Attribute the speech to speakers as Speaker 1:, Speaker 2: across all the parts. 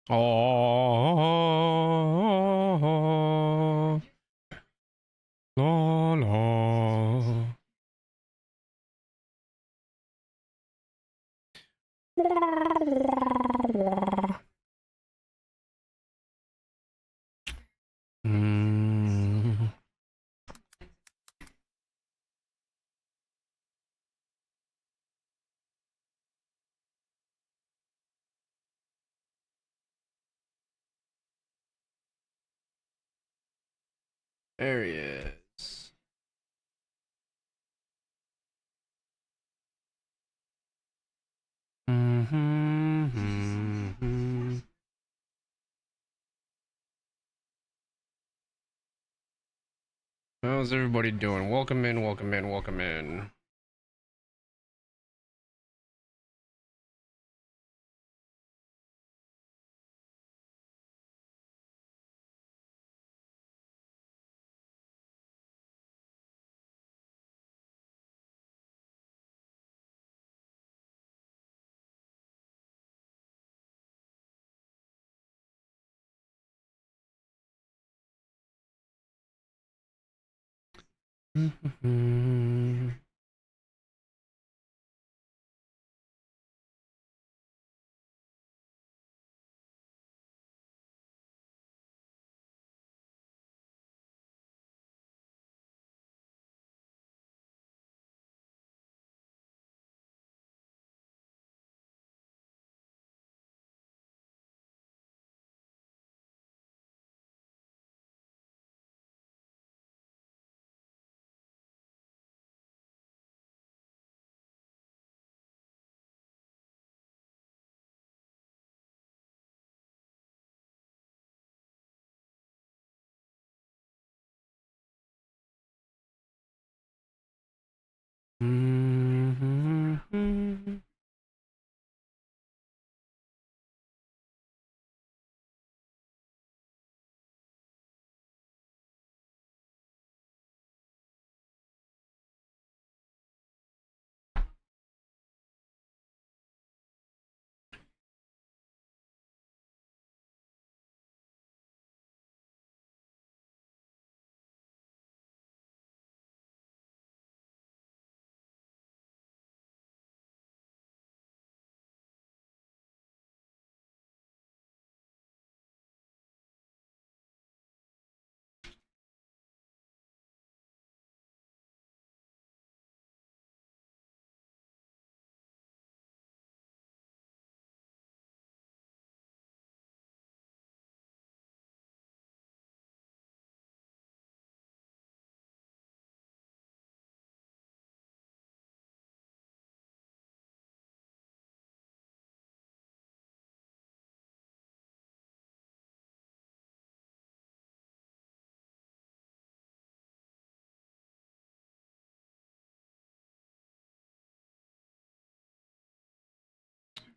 Speaker 1: Oh, la la. Mm. There he is. How's everybody doing? Welcome in, welcome in, welcome in.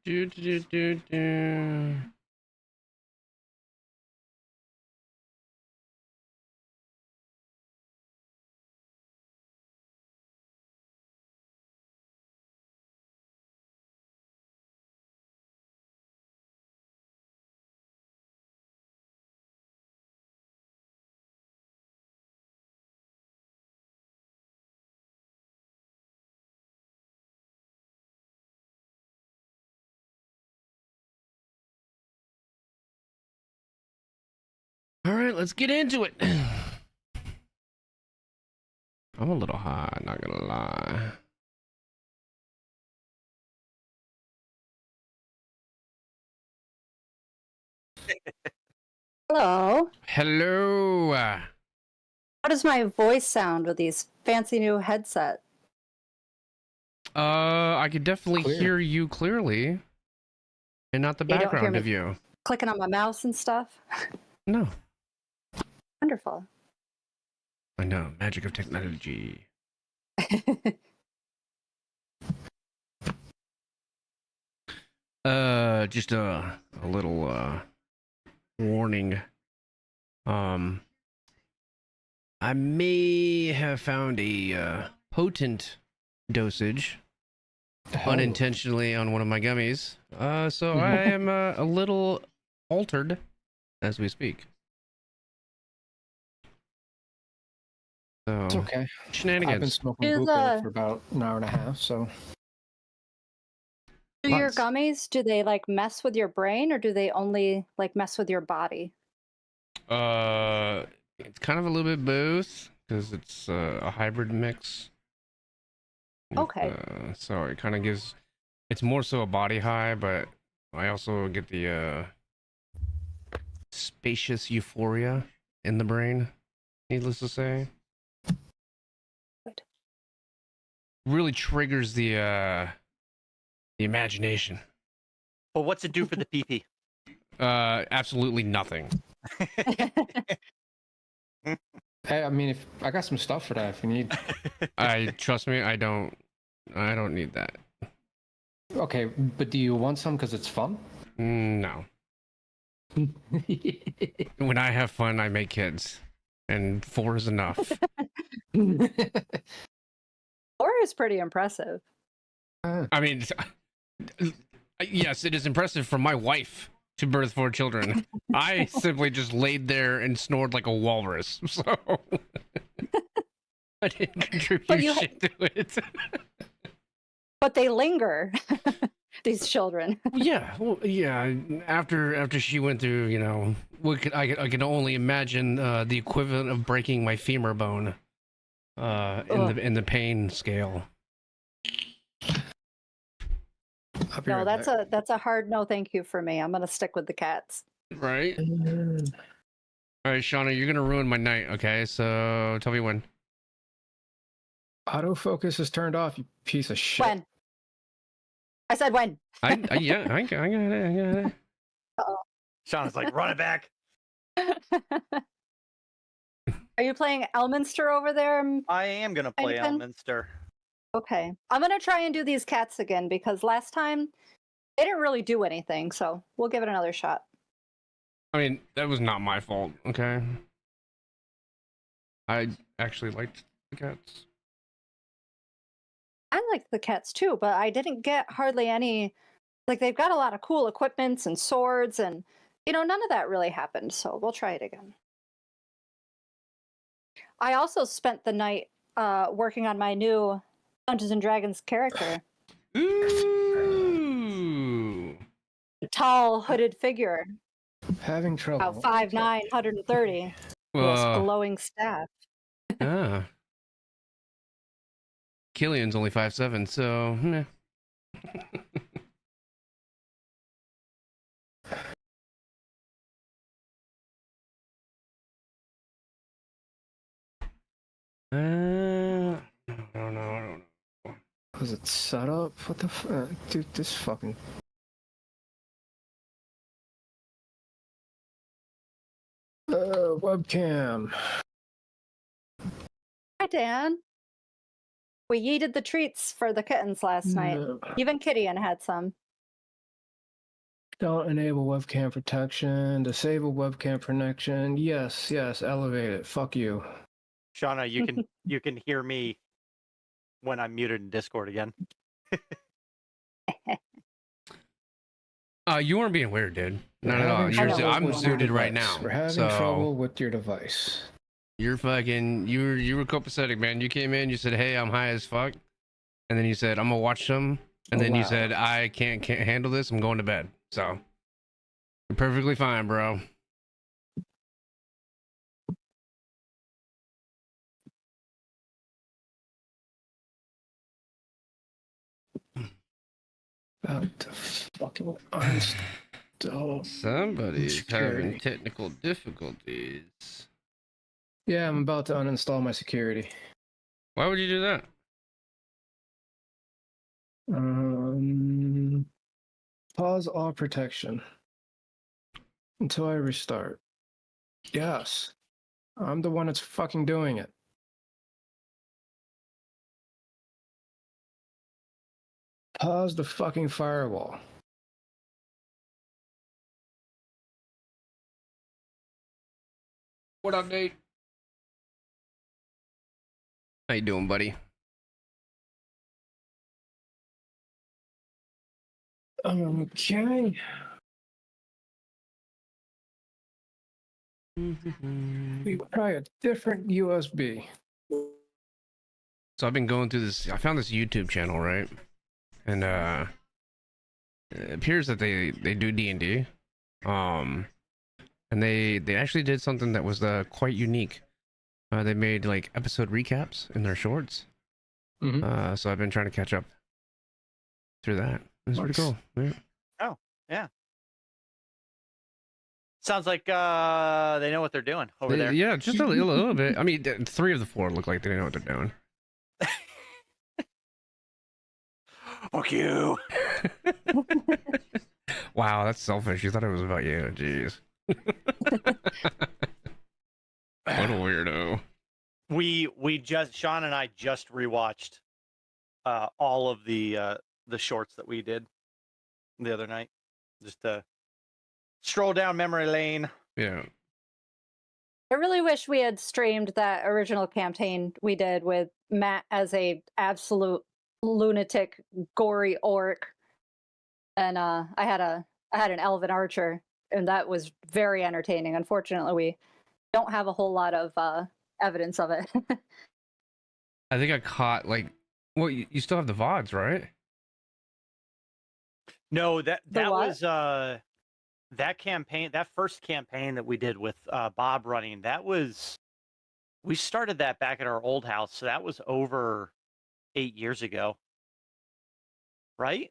Speaker 1: Do, do, do, do. All right, let's get into it. I'm a little high, not gonna lie.
Speaker 2: Hello.
Speaker 1: Hello.
Speaker 2: How does my voice sound with these fancy new headset?
Speaker 1: I could definitely
Speaker 3: Clear.
Speaker 1: hear you clearly, and not the
Speaker 2: You don't hear
Speaker 1: background
Speaker 2: me
Speaker 1: of you.
Speaker 2: clicking on my mouse and stuff?
Speaker 1: No,
Speaker 2: Wonderful.
Speaker 1: I know, magic of technology. Just a little warning. I may have found a potent dosage unintentionally on one of my gummies. So I am a little altered as we speak. So
Speaker 3: It's okay.
Speaker 1: shenanigans.
Speaker 3: I've been smoking
Speaker 2: Do
Speaker 3: hookah
Speaker 2: the
Speaker 3: for about an hour and a half, so
Speaker 2: do your
Speaker 1: Lots.
Speaker 2: gummies, do they like mess with your brain or do they only like mess with your body?
Speaker 1: It's kind of a little bit both because it's a hybrid mix.
Speaker 2: Okay.
Speaker 1: So it kind of gives. It's more so a body high, but I also get the spacious euphoria in the brain. Needless to say,
Speaker 2: Good.
Speaker 1: really triggers the imagination.
Speaker 4: Well, what's it do for the PP?
Speaker 1: Absolutely nothing.
Speaker 3: hey, I mean, if I got some stuff for that, if you need.
Speaker 1: Trust me, I don't need that.
Speaker 3: Okay, but do you want some because it's fun?
Speaker 1: No. When I have fun, I make kids, and 4 is enough.
Speaker 2: 4 is pretty impressive.
Speaker 1: I mean, yes, it is impressive for my wife to birth 4 children. I simply just laid there and snored like a walrus, so I didn't contribute shit to it.
Speaker 2: But they linger, these children.
Speaker 1: Well, yeah. After she went through, you know, I can only imagine the equivalent of breaking my femur bone in the pain scale.
Speaker 2: No, that's a hard no thank you for me. I'm gonna stick with the cats.
Speaker 1: Right. All right, Shauna, you're gonna ruin my night. Okay, so tell me when.
Speaker 3: Autofocus is turned off, you piece of shit.
Speaker 2: When? I said when.
Speaker 1: I got it.
Speaker 2: Uh-oh.
Speaker 4: Shauna's like, run it back.
Speaker 2: Are you playing Elminster over there?
Speaker 4: I am gonna play
Speaker 2: Heineken?
Speaker 4: Elminster.
Speaker 2: Okay. I'm gonna try and do these cats again because last time they didn't really do anything, so we'll give it another shot.
Speaker 1: I mean, that was not my fault. Okay. I actually liked the cats.
Speaker 2: I liked the cats too, but I didn't get hardly any. Like, they've got a lot of cool equipments and swords, and none of that really happened. So we'll try it again. I also spent the night working on my new Dungeons and Dragons character.
Speaker 1: Ooh.
Speaker 2: A tall, hooded figure,
Speaker 3: Having trouble.
Speaker 2: about 5'9", 130, with a glowing staff.
Speaker 1: Ah. Killian's only 5'7", so meh. I don't know.
Speaker 3: Was it set up? What the fuck? Dude, this fucking... webcam.
Speaker 2: Hi, Dan. We yeeted the treats for the kittens last night. Even Kitty-Ann had some.
Speaker 3: Don't enable webcam protection. Disable webcam protection. Yes, elevate it. Fuck you.
Speaker 4: Shauna, you can hear me when I'm muted in Discord again.
Speaker 1: You weren't being weird, dude. Not at all. I'm zooted right now.
Speaker 3: We're having trouble with your device.
Speaker 1: You're fucking. You were copacetic, man. You came in. You said, "Hey, I'm high as fuck," and then you said, "I'm gonna watch some," and then you said, "I can't handle this. I'm going to bed." So you're perfectly fine, bro.
Speaker 3: About to fucking uninstall.
Speaker 1: Somebody's having technical difficulties.
Speaker 3: Yeah, I'm about to uninstall my security.
Speaker 1: Why would you do that?
Speaker 3: Pause all protection until I restart. Yes, I'm the one that's fucking doing it. Pause the fucking firewall.
Speaker 1: What up, Nate? How you doing, buddy?
Speaker 3: Okay. We try a different USB.
Speaker 1: So I've been going through this. I found this YouTube channel, right? And it appears that they do D&D. And they actually did something that was quite unique. They made like episode recaps in their shorts.
Speaker 3: Mhm.
Speaker 1: So I've been trying to catch up through that. It's pretty
Speaker 3: Nice.
Speaker 1: cool. Yeah.
Speaker 4: Oh, yeah. Sounds like they know what they're doing over there.
Speaker 1: Yeah, just a little bit. I mean, 3 of the 4 look like they know what they're doing.
Speaker 4: Fuck you.
Speaker 1: Wow, that's selfish. You thought it was about you. Jeez. What a weirdo.
Speaker 4: We just Sean and I just rewatched all of the shorts that we did the other night. Just to stroll down memory lane.
Speaker 1: Yeah.
Speaker 2: I really wish we had streamed that original campaign we did with Matt as a absolute lunatic, gory orc, and I had an elven archer, and that was very entertaining. Unfortunately, we don't have a whole lot of evidence of it.
Speaker 1: I think I caught like, well, you still have the VODs, right?
Speaker 4: No, that
Speaker 2: The what?
Speaker 4: was that campaign, that first campaign that we did with Bob running. We started that back at our old house, so that was over 8 years ago, right?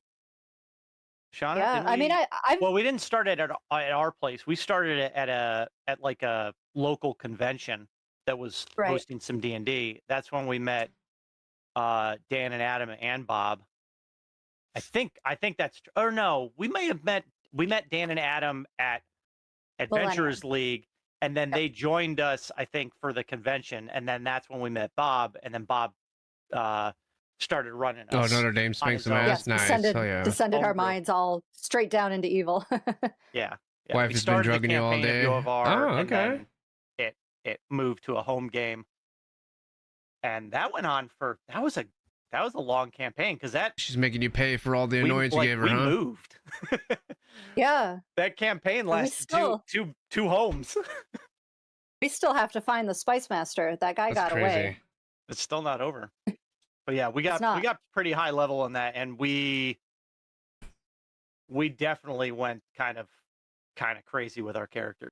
Speaker 4: Shauna,
Speaker 2: Yeah,
Speaker 4: didn't
Speaker 2: I mean,
Speaker 4: we-
Speaker 2: I
Speaker 4: Well, we didn't start it at our place. We started it at like a local convention that was
Speaker 2: Right.
Speaker 4: hosting some D&D. That's when we met Dan and Adam and Bob. I think that's, or no, we met Dan and Adam at Adventurers League, and then they joined us, I think, for the convention, and then that's when we met Bob, and then Bob started running us.
Speaker 1: Oh, Notre Dame spanks some
Speaker 4: his own.
Speaker 1: ass. Nice. Oh, yeah.
Speaker 2: descended our
Speaker 4: Homebrew.
Speaker 2: minds all straight down into evil.
Speaker 4: Yeah.
Speaker 1: Wife
Speaker 4: We
Speaker 1: has been
Speaker 4: started the
Speaker 1: drugging you all
Speaker 4: campaign of
Speaker 1: day?
Speaker 4: U of R,
Speaker 1: Oh,
Speaker 4: and
Speaker 1: okay.
Speaker 4: then it moved to a home game, and that went on for that was a long campaign because that
Speaker 1: She's making you pay for all the annoyance you gave her,
Speaker 4: we
Speaker 1: huh?
Speaker 4: moved.
Speaker 2: Yeah,
Speaker 4: That campaign
Speaker 2: we
Speaker 4: lasted
Speaker 2: still-
Speaker 4: two homes.
Speaker 2: we still have to find the Spice Master. That guy
Speaker 1: That's
Speaker 2: got
Speaker 1: crazy.
Speaker 2: away.
Speaker 4: It's still not over. But yeah, we
Speaker 2: It's
Speaker 4: got
Speaker 2: not.
Speaker 4: pretty high level on that, and we definitely went kind of crazy with our character.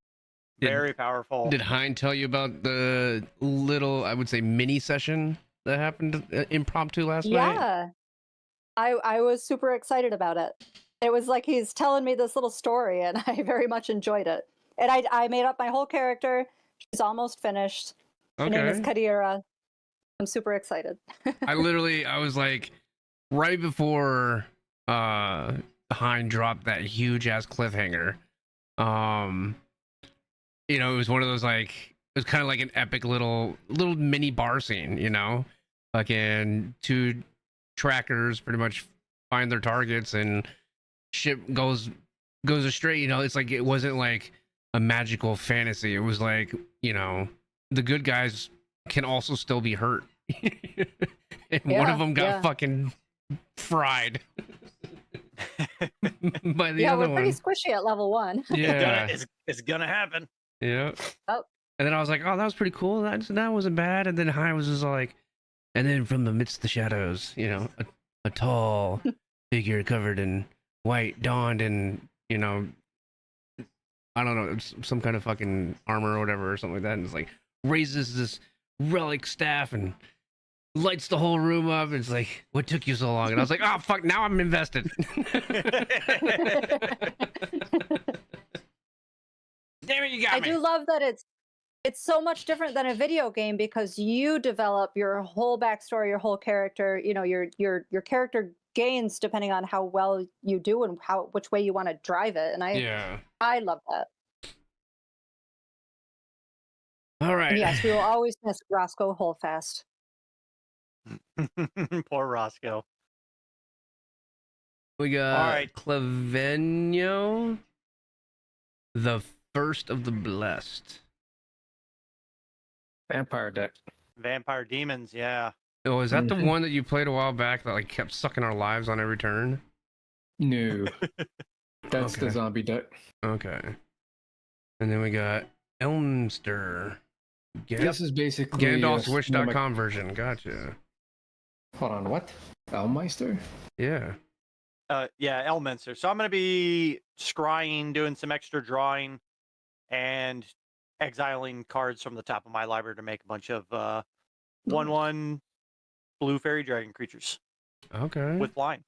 Speaker 4: Very powerful.
Speaker 1: Did Hein tell you about the little, I would say, mini session that happened impromptu last night?
Speaker 2: Yeah, I was super excited about it. It was like he's telling me this little story, and I very much enjoyed it. And I made up my whole character. She's almost finished. Her name is
Speaker 1: Okay.
Speaker 2: Kadira. I'm super excited.
Speaker 1: I was like, right before Hein dropped that huge ass cliffhanger, you know, it was one of those like, it was kind of like an epic little mini bar scene, you know, fucking 2 trackers pretty much find their targets and shit goes astray. You know, it's like, it wasn't like a magical fantasy. It was like, you know, the good guys can also still be hurt. And one of them got fucking fried by the
Speaker 2: Yeah,
Speaker 1: other
Speaker 2: we're pretty
Speaker 1: one.
Speaker 2: squishy at level 1.
Speaker 1: Yeah.
Speaker 4: It's gonna happen.
Speaker 1: Yeah.
Speaker 2: Oh.
Speaker 1: And then I was like, oh, that was pretty cool. That wasn't bad. And then Hein was just like, and then from amidst the shadows, you know, a tall figure covered in white dawned in, you know, I don't know, some kind of fucking armor or whatever or something like that. And it's like raises this relic staff and lights the whole room up. And it's like, what took you so long? And I was like, oh, fuck, now I'm invested. Damn it, you got
Speaker 2: I
Speaker 1: me.
Speaker 2: do love that it's so much different than a video game because you develop your whole backstory, your whole character. You know, your character gains depending on how well you do and which way you want to drive it. And I love that.
Speaker 1: All right.
Speaker 2: And yes, we will always miss Roscoe Holdfast.
Speaker 4: Poor Roscoe.
Speaker 1: We got
Speaker 4: All right.
Speaker 1: Clavenio, the first of the blessed.
Speaker 3: Vampire deck.
Speaker 4: Vampire demons, yeah.
Speaker 1: Oh, is that the
Speaker 3: Mhm.
Speaker 1: one that you played a while back that like kept sucking our lives on every turn?
Speaker 3: No. That's
Speaker 1: Okay.
Speaker 3: the zombie deck.
Speaker 1: Okay. And then we got Elmster.
Speaker 3: This is basically
Speaker 1: Gandalf's
Speaker 3: a
Speaker 1: Wish.com version. Gotcha.
Speaker 3: Hold on, what? Elmeister?
Speaker 1: Yeah.
Speaker 4: Yeah, Elminster. So I'm going to be scrying, doing some extra drawing, and exiling cards from the top of my library to make a bunch of 1/1 blue fairy dragon creatures
Speaker 1: Okay.
Speaker 4: with flying.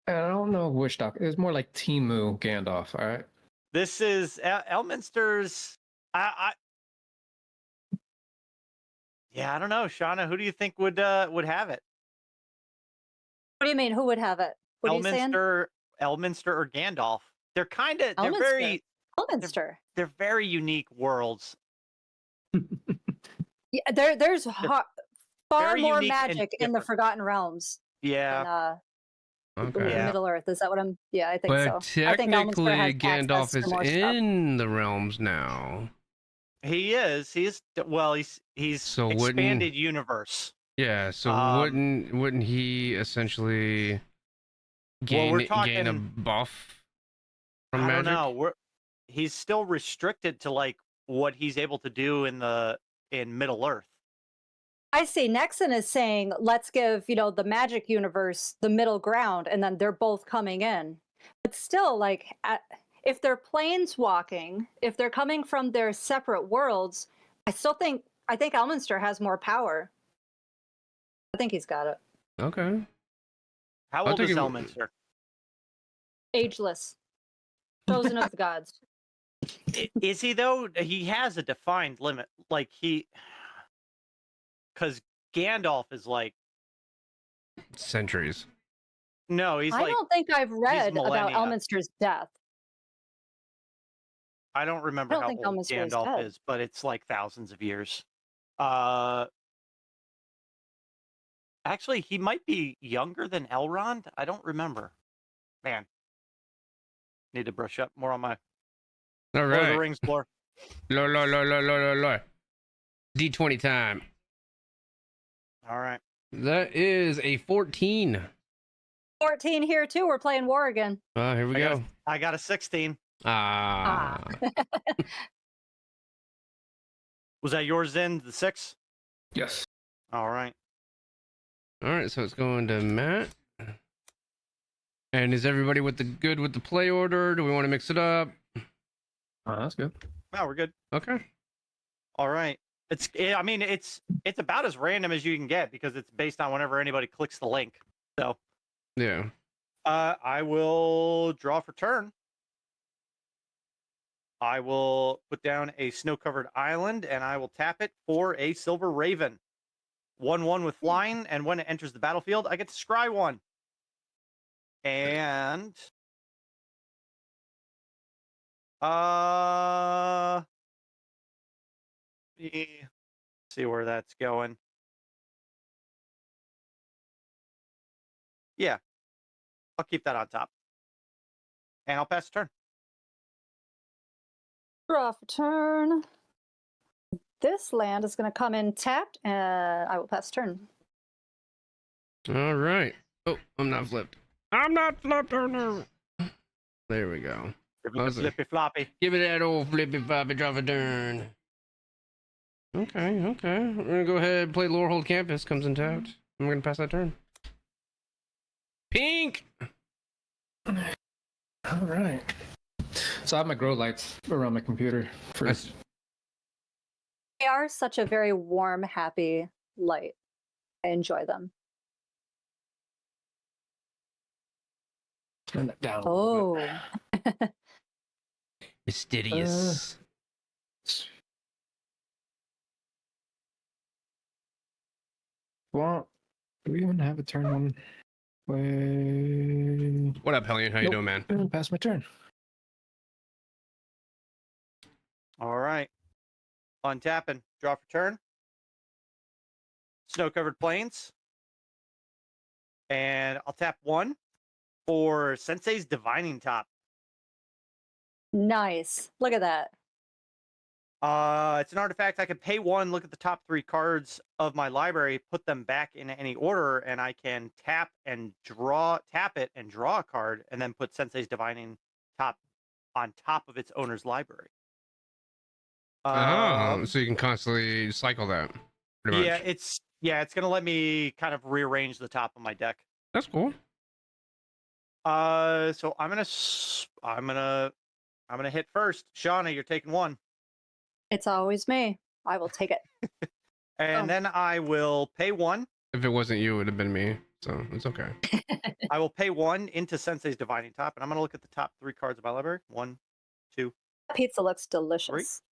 Speaker 3: I don't know which doc. It was more like Timu Gandalf, all right?
Speaker 4: This is Elminster's. Yeah, I don't know, Shauna. Who do you think would have it?
Speaker 2: What do you mean? Who would have it? What are you saying?
Speaker 4: Elminster or Gandalf? They're kind of
Speaker 2: Elminster. Elminster.
Speaker 4: they're very unique worlds.
Speaker 2: Yeah, there's far
Speaker 4: very
Speaker 2: more
Speaker 4: unique and
Speaker 2: magic in the
Speaker 4: different.
Speaker 2: Forgotten Realms
Speaker 4: Yeah.
Speaker 2: than
Speaker 1: Okay.
Speaker 4: Yeah.
Speaker 2: Middle Earth. Is that what I'm? Yeah, I think
Speaker 1: But
Speaker 2: so. I think Elminster
Speaker 1: technically,
Speaker 2: has
Speaker 1: Gandalf
Speaker 2: access to
Speaker 1: is
Speaker 2: more stuff.
Speaker 1: in the realms now.
Speaker 4: He is. He's
Speaker 1: So
Speaker 4: expanded universe.
Speaker 1: Yeah. So wouldn't he essentially gain
Speaker 4: we're
Speaker 1: gain a
Speaker 4: talking-
Speaker 1: buff from
Speaker 4: I
Speaker 1: magic?
Speaker 4: don't know. He's still restricted to like what he's able to do in Middle Earth.
Speaker 2: I see. Nexon is saying, let's give the magic universe the middle ground, and then they're both coming in. But still, like, if they're planeswalking, if they're coming from their separate worlds, I think Elminster has more power. I think he's got it.
Speaker 1: Okay.
Speaker 4: How
Speaker 1: I'll
Speaker 4: old
Speaker 1: take
Speaker 4: is
Speaker 1: it-
Speaker 4: Elminster?
Speaker 2: Ageless, chosen of the gods.
Speaker 4: Is he though? He has a defined limit. Like because Gandalf is like
Speaker 1: Centuries.
Speaker 4: no, he's
Speaker 2: I
Speaker 4: like
Speaker 2: don't think I've read about
Speaker 4: millennia.
Speaker 2: Elminster's death.
Speaker 4: I don't remember
Speaker 2: I don't
Speaker 4: how
Speaker 2: think
Speaker 4: old
Speaker 2: Elminster is
Speaker 4: Gandalf
Speaker 2: dead.
Speaker 4: is, but it's like thousands of years. Actually, he might be younger than Elrond. I don't remember. Man, need to brush up more on my
Speaker 1: All
Speaker 4: Lord of the
Speaker 1: right.
Speaker 4: Rings lore.
Speaker 1: Lord. D20 time.
Speaker 4: All right.
Speaker 1: That is a 14.
Speaker 2: 14 here too. We're playing war again.
Speaker 1: Here we go.
Speaker 4: I got a 16. Was that yours then? The 6?
Speaker 3: Yes.
Speaker 4: All right.
Speaker 1: All right, so it's going to Matt. And is everybody good with the play order? Do we want to mix it up?
Speaker 3: That's good.
Speaker 4: No, we're good.
Speaker 1: Okay.
Speaker 4: All right. It's about as random as you can get because it's based on whenever anybody clicks the link. So
Speaker 1: Yeah.
Speaker 4: I will draw for turn. I will put down a snow-covered island, and I will tap it for a silver raven. 1/1 with flying, and when it enters the battlefield, I get to scry 1. And see where that's going. Yeah, I'll keep that on top, and I'll pass the turn.
Speaker 2: Draw for turn. This land is going to come in tapped, and I will pass turn.
Speaker 1: All right. Oh, I'm not flipped. I'm not flipped. Oh, no. There we go.
Speaker 4: Flippy floppy.
Speaker 1: Give it that old flippy floppy drop a turn. Okay. We're gonna go ahead and play Lorehold Campus. Comes in tapped. And we're gonna pass that turn. Pink.
Speaker 3: All right. So I have my grow lights around my computer first.
Speaker 2: They are such a very warm, happy light. I enjoy them.
Speaker 3: Turn that down. A little bit.
Speaker 1: Mysterious.
Speaker 3: Well, do we even have a turn one? Wait.
Speaker 1: What up, Hellion? How you doing, man?
Speaker 3: Pass my turn.
Speaker 4: All right. Untapping. Draw for turn. Snow-covered plains. And I'll tap 1 for Sensei's Divining Top.
Speaker 2: Nice. Look at that.
Speaker 4: It's an artifact. I can pay 1, look at the top 3 cards of my library, put them back in any order, and I can tap it and draw a card, and then put Sensei's Divining Top on top of its owner's library.
Speaker 1: Oh, so you can constantly cycle that. Pretty much.
Speaker 4: It's gonna let me kind of rearrange the top of my deck.
Speaker 1: That's cool.
Speaker 4: So I'm gonna hit first. Shauna, you're taking one.
Speaker 2: It's always me. I will take it.
Speaker 4: And then I will pay one.
Speaker 1: If it wasn't you, it would have been me. So it's okay.
Speaker 4: I will pay one into Sensei's Divining Top, and I'm gonna look at the top 3 cards of my library. 1, 2.
Speaker 2: Pizza looks delicious.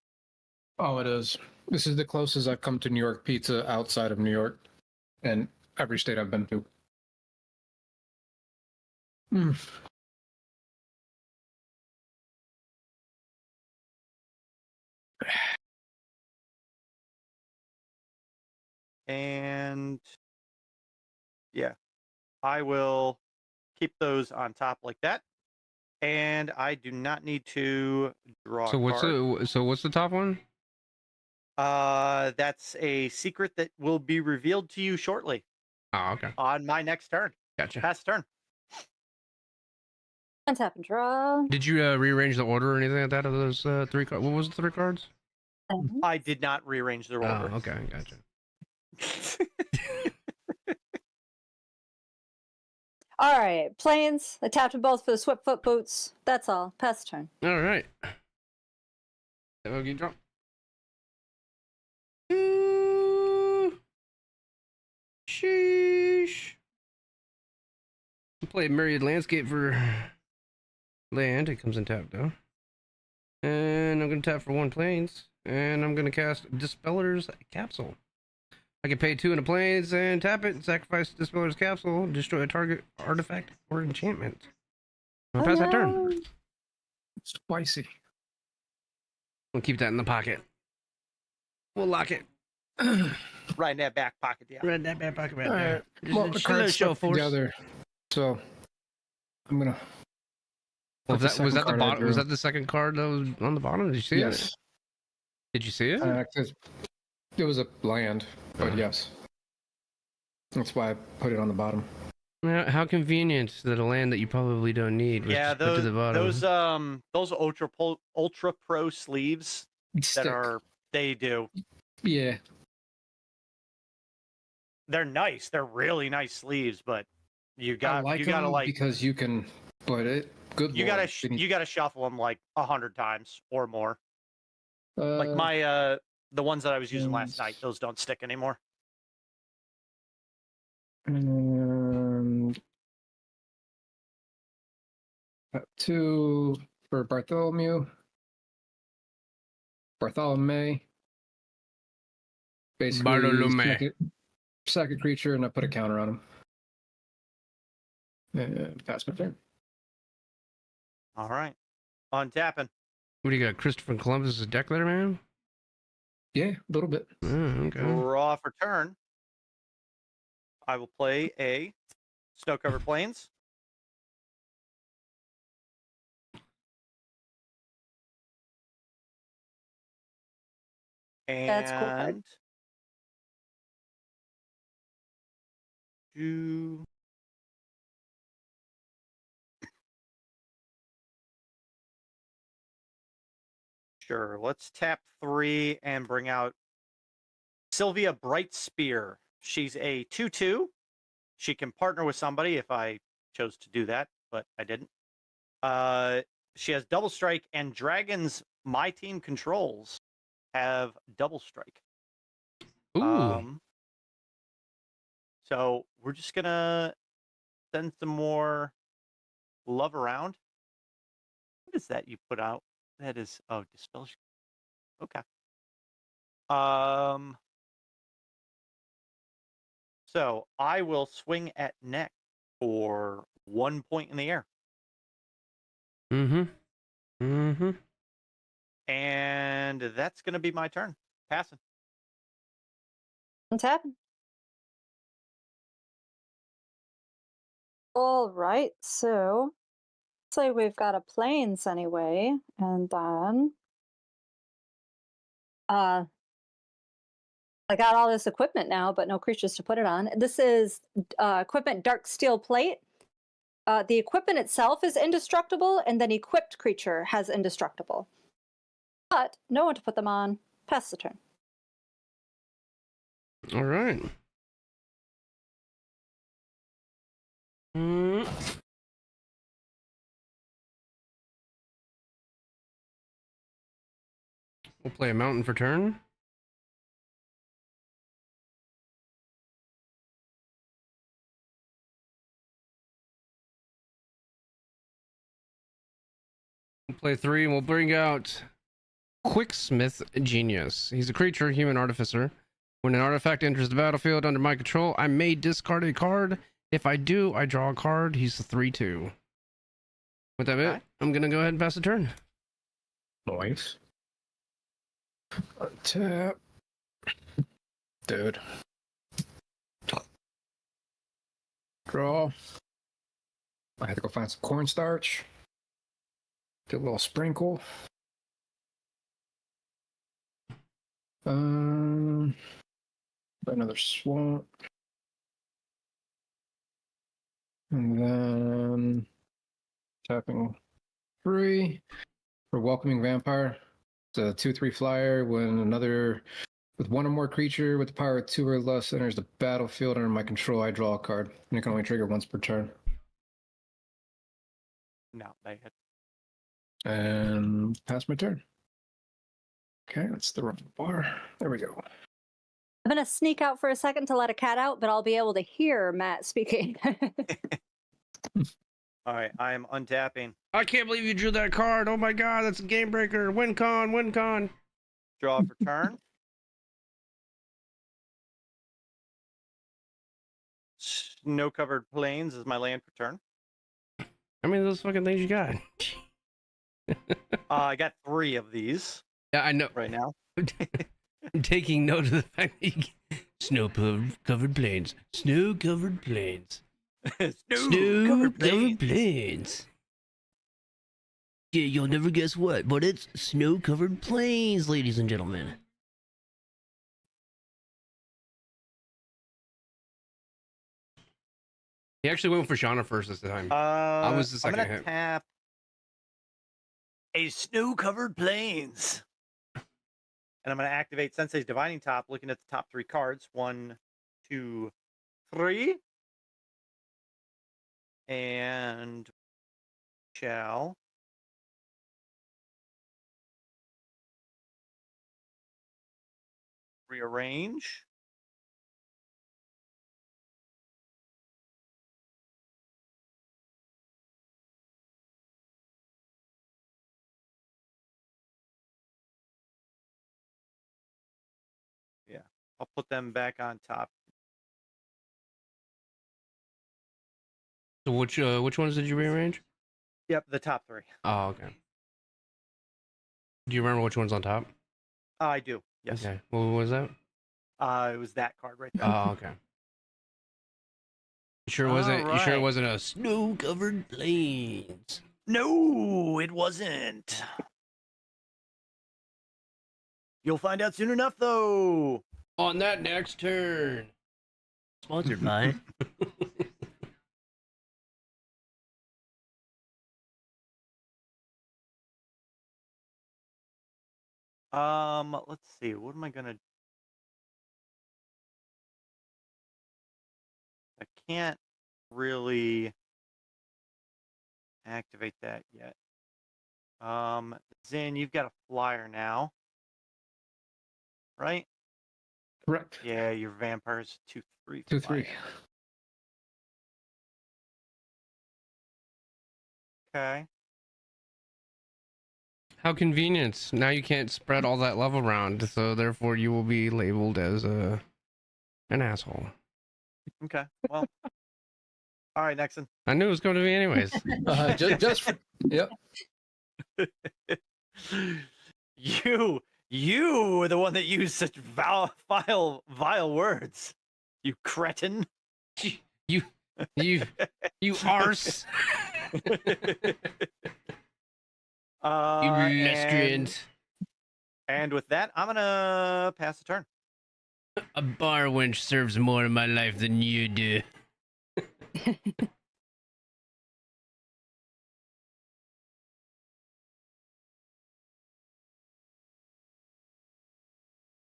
Speaker 3: Oh, it is. This is the closest I've come to New York pizza outside of New York and every state I've been to. Mm.
Speaker 4: And yeah, I will keep those on top like that. And I do not need to draw.
Speaker 1: So what's the top one?
Speaker 4: That's a secret that will be revealed to you shortly.
Speaker 1: Oh, okay.
Speaker 4: On my next turn.
Speaker 1: Gotcha.
Speaker 4: Pass turn.
Speaker 2: Untap and draw.
Speaker 1: Did you rearrange the order or anything like that of those 3 cards? What was the 3 cards?
Speaker 4: I did not rearrange their order.
Speaker 1: Oh, okay, gotcha.
Speaker 2: All right, planes. I tapped them both for the Swiftfoot boots. That's all. Pass turn.
Speaker 1: All right. Okay, drop. Sheesh. Play Myriad Landscape for land. It comes in tap though. And I'm gonna tap for 1 planes. And I'm gonna cast Dispeller's Capsule. I can pay 2 in the planes and tap it, sacrifice Dispeller's Capsule, destroy a target artifact or enchantment. I'll pass that turn.
Speaker 3: Spicy.
Speaker 1: We'll keep that in the pocket. We'll lock it.
Speaker 4: Right in that back pocket, yeah.
Speaker 1: Right in that back pocket right
Speaker 3: All
Speaker 1: there.
Speaker 3: right. Well, the cards
Speaker 1: show
Speaker 3: stuck together. So I'm gonna.
Speaker 1: Was
Speaker 3: put the
Speaker 1: that the
Speaker 3: second card I
Speaker 1: bottom? Was
Speaker 3: drew.
Speaker 1: that the second card that was on the bottom? Did you see it?
Speaker 3: Yes.
Speaker 1: Did you see it?
Speaker 3: 'Cause it was a land, but yes. That's why I put it on the bottom.
Speaker 1: How convenient that a land that you probably don't need was
Speaker 4: Yeah,
Speaker 1: just put to the bottom.
Speaker 4: those ultra pro sleeves they do.
Speaker 3: Yeah.
Speaker 4: They're nice. They're really nice sleeves, but you
Speaker 3: I
Speaker 4: gotta
Speaker 3: them
Speaker 4: like
Speaker 3: because you can. But it. Good.
Speaker 4: you
Speaker 3: Lord,
Speaker 4: gotta shuffle them like 100 times or more. Like
Speaker 3: uh,
Speaker 4: my the ones that I was using last
Speaker 3: yes.
Speaker 4: night, those don't stick anymore.
Speaker 3: And 2 for Bartholomew. Bartholomew. Basically,
Speaker 1: Bartholomew.
Speaker 3: second creature, and I put a counter on him. And pass my turn.
Speaker 4: All right, untapping.
Speaker 1: What do you got? Christopher Columbus' deck there, man?
Speaker 3: Yeah, a little bit.
Speaker 1: Oh, okay.
Speaker 4: Draw for turn. I will play a Snow-Covered Plains.
Speaker 2: That's cool.
Speaker 4: And do sure. Let's tap 3 and bring out Sylvia Brightspear. She's a 2/2. She can partner with somebody if I chose to do that, but I didn't. She has double strike, and dragons my team controls have double strike.
Speaker 1: Ooh.
Speaker 4: So we're just gonna send some more love around. What is that you put out? That is dispel. Okay. So I will swing at neck for 1 point in the air.
Speaker 1: Mm-hmm. Mm-hmm.
Speaker 4: And that's gonna be my turn. Passing.
Speaker 2: Untap. All right, so looks like we've got a planes anyway, and then I got all this equipment now, but no creatures to put it on. This is equipment Dark Steel Plate. The equipment itself is indestructible, and then equipped creature has indestructible. but no one to put them on. Pass the turn.
Speaker 1: All right. We'll play a mountain for turn. We'll play 3 and we'll bring out Quicksmith Genius. He's a creature, human artificer. When an artifact enters the battlefield under my control, I may discard a card. If I do, I draw a card. He's a 3/2. With that bit, I'm gonna go ahead and pass the turn.
Speaker 3: Nice. Untap. Dude. Draw. I had to go find some cornstarch. Do a little sprinkle. Another swamp. And then tapping 3 for welcoming vampire. It's a 2/3 flyer. When another with one or more creature with the power of 2 or less enters the battlefield under my control, I draw a card. And it can only trigger once per turn.
Speaker 4: No, they hit.
Speaker 3: And pass my turn. Okay, that's the wrong bar. There we go.
Speaker 2: I'm going to sneak out for a second to let a cat out, but I'll be able to hear Matt speaking.
Speaker 4: All right, I am untapping.
Speaker 1: I can't believe you drew that card. Oh my god, that's a game breaker. Win con, win con.
Speaker 4: Draw for turn. Snow-covered plains is my land for turn.
Speaker 1: How many of those fucking things you got?
Speaker 4: I got 3 of these
Speaker 1: Yeah, I know.
Speaker 4: right now.
Speaker 1: I'm taking note of the fact that you snow-covered plains. Snow-covered plains. Snow-covered plains. Yeah, you'll never guess what, but it's snow-covered plains, ladies and gentlemen. He actually went for Shauna first this time. I was the second
Speaker 4: I'm gonna
Speaker 1: hit.
Speaker 4: tap a snow-covered plains. And I'm going to activate Sensei's Divining Top, looking at the top 3 cards. 1, 2, 3. And shall rearrange. Yeah, I'll put them back on top.
Speaker 1: So which ones did you rearrange?
Speaker 4: Yep, the top 3.
Speaker 1: Oh, okay. Do you remember which one's on top?
Speaker 4: I do. Yes.
Speaker 1: Okay. What was that?
Speaker 4: It was that card right there.
Speaker 1: Oh, okay. You sure wasn't? You sure it
Speaker 4: Alright.
Speaker 1: wasn't a snow-covered plains?
Speaker 4: No, it wasn't. You'll find out soon enough, though.
Speaker 1: On that next turn. Sponsored by.
Speaker 4: Let's see. What am I gonna? I can't really activate that yet. Zin, you've got a flyer now, right?
Speaker 3: Correct.
Speaker 4: Yeah, your vampire's 2/3.
Speaker 3: 2/3.
Speaker 4: Okay.
Speaker 1: How convenient. Now you can't spread all that love around, so therefore you will be labeled as an asshole.
Speaker 4: Okay. Well. All right, Nexon.
Speaker 1: I knew it was going to be anyways.
Speaker 3: Just for, yep.
Speaker 4: You were the one that used such vile words. You cretin.
Speaker 1: You arse. You miscreant.
Speaker 4: And with that, I'm gonna pass the turn.
Speaker 1: A bar wench serves more in my life than you do.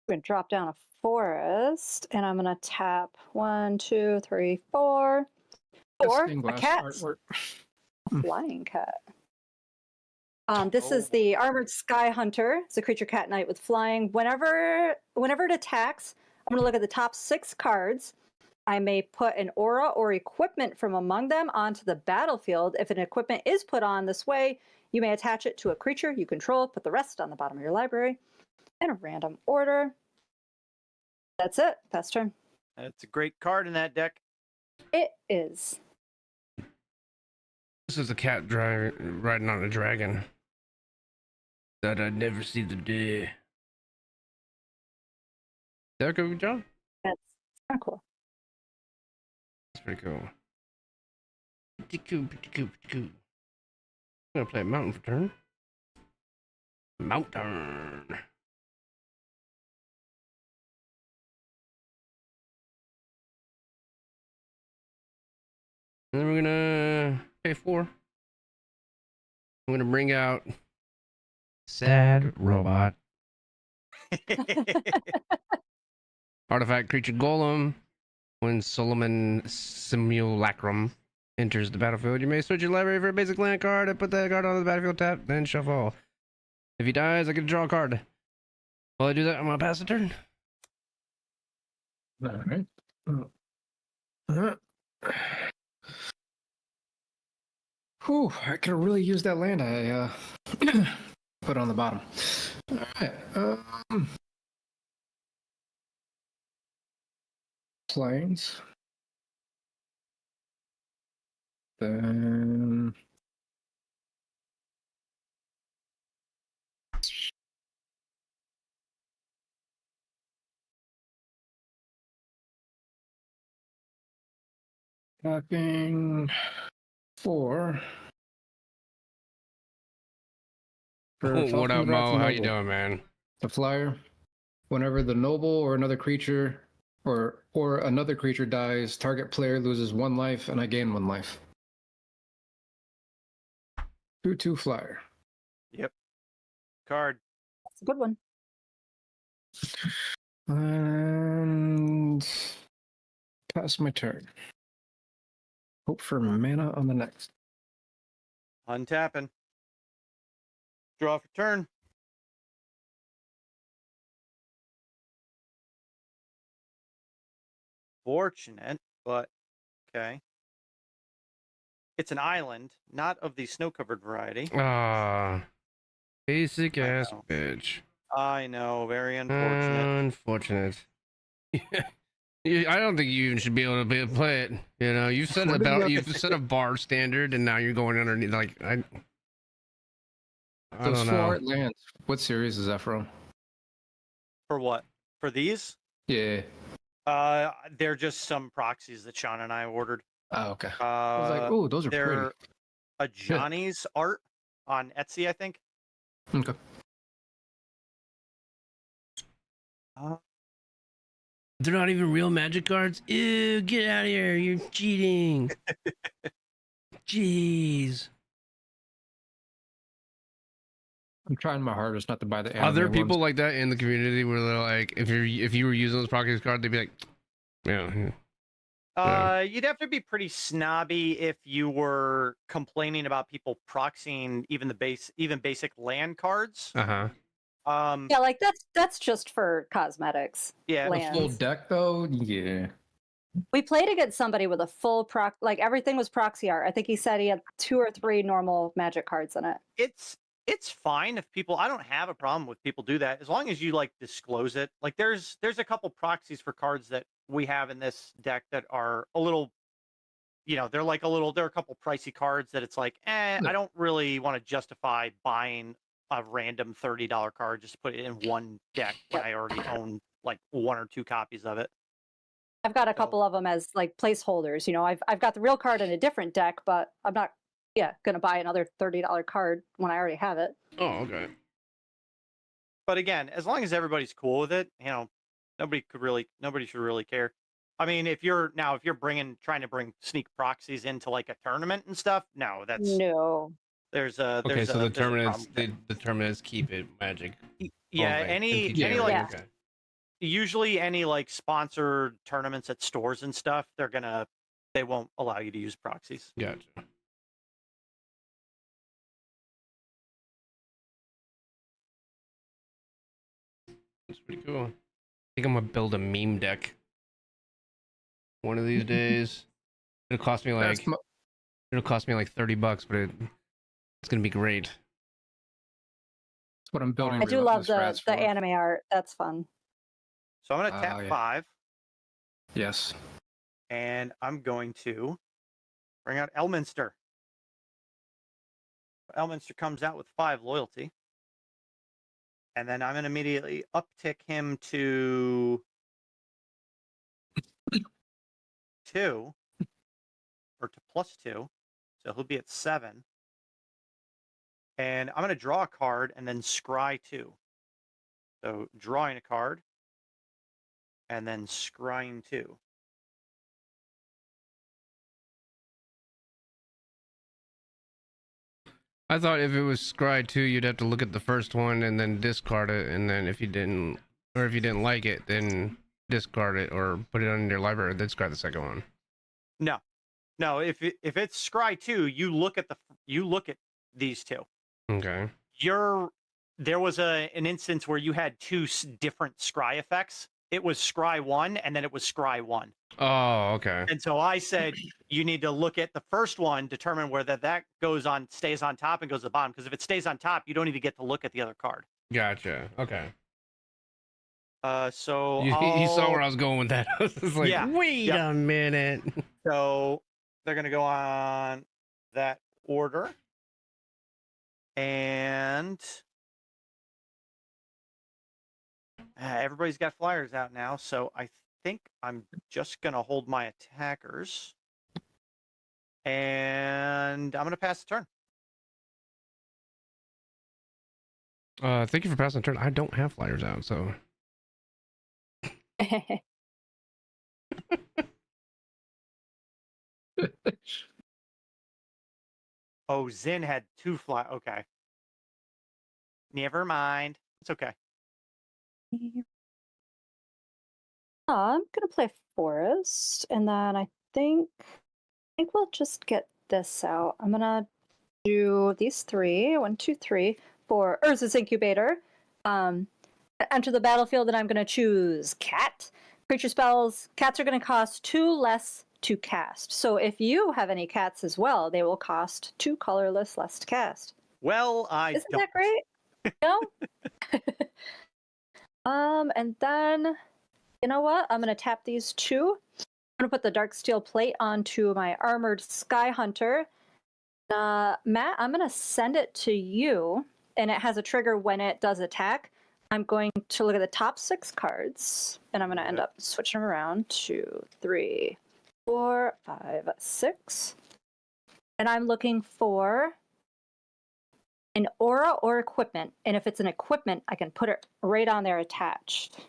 Speaker 2: I'm gonna drop down a forest, and I'm gonna tap 1, 2, 3, 4. Or
Speaker 3: Stained
Speaker 2: a
Speaker 3: glass
Speaker 2: cat.
Speaker 3: artwork.
Speaker 2: Flying cat. This is the Armored Sky Hunter. It's a creature cat knight with flying. Whenever it attacks, I'm going to look at the top 6 cards. I may put an aura or equipment from among them onto the battlefield. If an equipment is put on this way, you may attach it to a creature you control. Put the rest on the bottom of your library in a random order. That's it. That's turn.
Speaker 4: That's a great card in that deck.
Speaker 2: It is.
Speaker 1: This is a cat riding on a dragon that I'd never see the day. That good job.
Speaker 2: That's kind of cool.
Speaker 1: That's pretty cool. Pretty cool, pretty cool, pretty cool. I'm gonna play mountain for turn. Mountain. And then we're gonna pay 4. I'm gonna bring out Sad Robot. Artifact creature golem. When Solomon Simulacrum enters the battlefield, you may search your library for a basic land card and put that card on the battlefield tap, then shuffle. If he dies, I get to draw a card. While I do that, I'm gonna pass the turn.
Speaker 3: All right. Whew, I could have really used that land I put on the bottom. All right. Planes. Then tapping 4.
Speaker 1: What up, Mo? How you doing, man?
Speaker 3: The flyer. Whenever the noble or another creature or another creature dies, target player loses 1 life and I gain 1 life. 2/2 flyer.
Speaker 4: Yep. Card.
Speaker 2: That's a good one.
Speaker 3: And pass my turn. Hope for mana on the next.
Speaker 4: Untapping. Draw for turn. Fortunate, but okay. It's an island, not of the snow-covered variety.
Speaker 1: Ah, basic
Speaker 4: I
Speaker 1: ass
Speaker 4: know.
Speaker 1: bitch.
Speaker 4: I know, very unfortunate.
Speaker 1: Unfortunate. I don't think you even should be able to play it. You know, you've set
Speaker 3: What do you have
Speaker 1: you've
Speaker 3: to
Speaker 1: set a bar standard, and now you're going underneath. Like I
Speaker 3: Those
Speaker 1: don't
Speaker 3: 4
Speaker 1: know.
Speaker 3: art lands. What series is that from?
Speaker 4: For what? For these?
Speaker 3: Yeah.
Speaker 4: They're just some proxies that Sean and I ordered.
Speaker 3: Oh, okay. I was like, oh, those are
Speaker 4: they're
Speaker 3: pretty.
Speaker 4: a Johnny's art on Etsy, I think.
Speaker 3: Okay.
Speaker 1: They're not even real magic cards. Ew, get out of here! You're cheating. Jeez.
Speaker 3: I'm trying my hardest not to buy the
Speaker 1: Are there
Speaker 3: anime
Speaker 1: people
Speaker 3: ones.
Speaker 1: like that in the community where they're like, if you were using those proxies card, they'd be like, yeah. Yeah.
Speaker 4: You'd have to be pretty snobby if you were complaining about people proxying even basic land cards.
Speaker 1: Uh-huh.
Speaker 2: Yeah, like that's just for cosmetics.
Speaker 4: Yeah.
Speaker 3: The full
Speaker 2: Lands.
Speaker 3: deck, though? Yeah.
Speaker 2: We played against somebody with a full like everything was proxy art. I think he said he had 2 or 3 normal magic cards in it.
Speaker 4: It's fine if people. I don't have a problem with people do that as long as you like disclose it. Like there's a couple proxies for cards that we have in this deck that are a little, they're like a little. They're a couple pricey cards that it's like, I don't really want to justify buying a random $30 card just to put it in one deck when I already own like 1 or 2 copies of it.
Speaker 2: I've got a couple of them as like placeholders. I've got the real card in a different deck, but I'm not gonna buy another $30 card when I already have it.
Speaker 1: Oh, okay.
Speaker 4: But again, as long as everybody's cool with it, nobody should really care. I mean, if you're trying to bring sneak proxies into like a tournament and stuff, no, that's
Speaker 2: No.
Speaker 4: there's a
Speaker 1: Okay, so the
Speaker 4: there's a problem
Speaker 1: terminus
Speaker 4: with that.
Speaker 1: the terminus keep it magic.
Speaker 4: Yeah,
Speaker 1: only,
Speaker 4: any
Speaker 1: MTG
Speaker 4: like
Speaker 2: Yeah.
Speaker 1: okay.
Speaker 4: usually any like sponsored tournaments at stores and stuff, they won't allow you to use proxies.
Speaker 1: Gotcha. That's pretty cool. I think I'm gonna build a meme deck one of these days. It'll cost me like $30, but it's gonna be great.
Speaker 3: That's what I'm building.
Speaker 2: I do love
Speaker 3: Relentless
Speaker 2: the
Speaker 3: Rats for.
Speaker 2: anime art. That's fun.
Speaker 4: So I'm gonna tap
Speaker 3: yeah.
Speaker 4: 5,
Speaker 3: Yes.
Speaker 4: and I'm going to bring out Elminster. Elminster comes out with 5 loyalty. And then I'm going to immediately uptick him to 2, or to +2. So he'll be at 7. And I'm going to draw a card and then scry 2. So drawing a card and then scrying 2.
Speaker 1: I thought if it was scry 2, you'd have to look at the first one and then discard it, and then if you didn't like it, then discard it or put it on your library, then scry the second one.
Speaker 4: No, if it's scry 2, you look at these 2.
Speaker 1: Okay.
Speaker 4: There was an instance where you had 2 different scry effects. It was scry 1 and then it was scry 1.
Speaker 1: Oh, okay.
Speaker 4: And so I said you need to look at the first one, determine whether that stays on top and goes to the bottom. Because if it stays on top, you don't even get to look at the other card.
Speaker 1: Gotcha. Okay.
Speaker 4: So
Speaker 1: you saw where I was going with that. I was just like,
Speaker 4: Yeah.
Speaker 1: wait a minute.
Speaker 4: So they're gonna go on that order, and everybody's got flyers out now. So I think I'm just gonna hold my attackers, and I'm gonna pass the turn.
Speaker 1: Thank you for passing the turn. I don't have flyers out, so
Speaker 4: Oh, Zin had 2 fly. Okay. Never mind. It's okay.
Speaker 2: I'm gonna play Forest, and then I think we'll just get this out. I'm gonna do these 3, 1, 2, 3 for Urza's Incubator. Enter the battlefield, and I'm gonna choose Cat. Creature spells. Cats are gonna cost 2 less to cast. So if you have any cats as well, they will cost 2 colorless less to cast.
Speaker 4: Well,
Speaker 2: Isn't that great? No. And then, you know what? I'm gonna tap these 2. I'm gonna put the dark steel plate onto my armored sky hunter. Matt, I'm gonna send it to you, and it has a trigger when it does attack. I'm going to look at the top 6 cards, and I'm gonna end up switching them around. 2, 3, 4, 5, 6. And I'm looking for an aura or equipment. And if it's an equipment, I can put it right on there attached.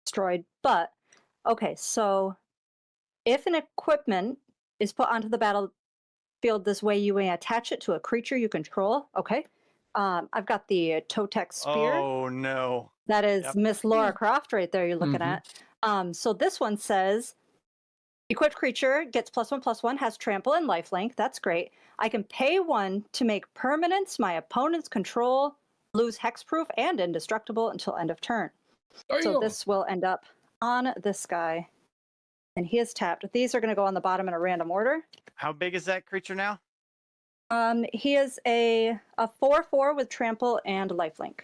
Speaker 2: Destroyed, but okay, so if an equipment is put onto the battlefield this way, you may attach it to a creature you control. Okay. I've got the Totec Spear.
Speaker 4: Oh no.
Speaker 2: That is Miss Laura Croft right there you're looking at. So this one says, equipped creature gets +1/+1, has trample and lifelink. That's great. I can pay 1 to make permanents my opponent's control lose hexproof and indestructible until end of turn. So this will end up on this guy. And he is tapped. These are going to go on the bottom in a random order.
Speaker 4: How big is that creature now?
Speaker 2: He is a 4/4 with trample and lifelink.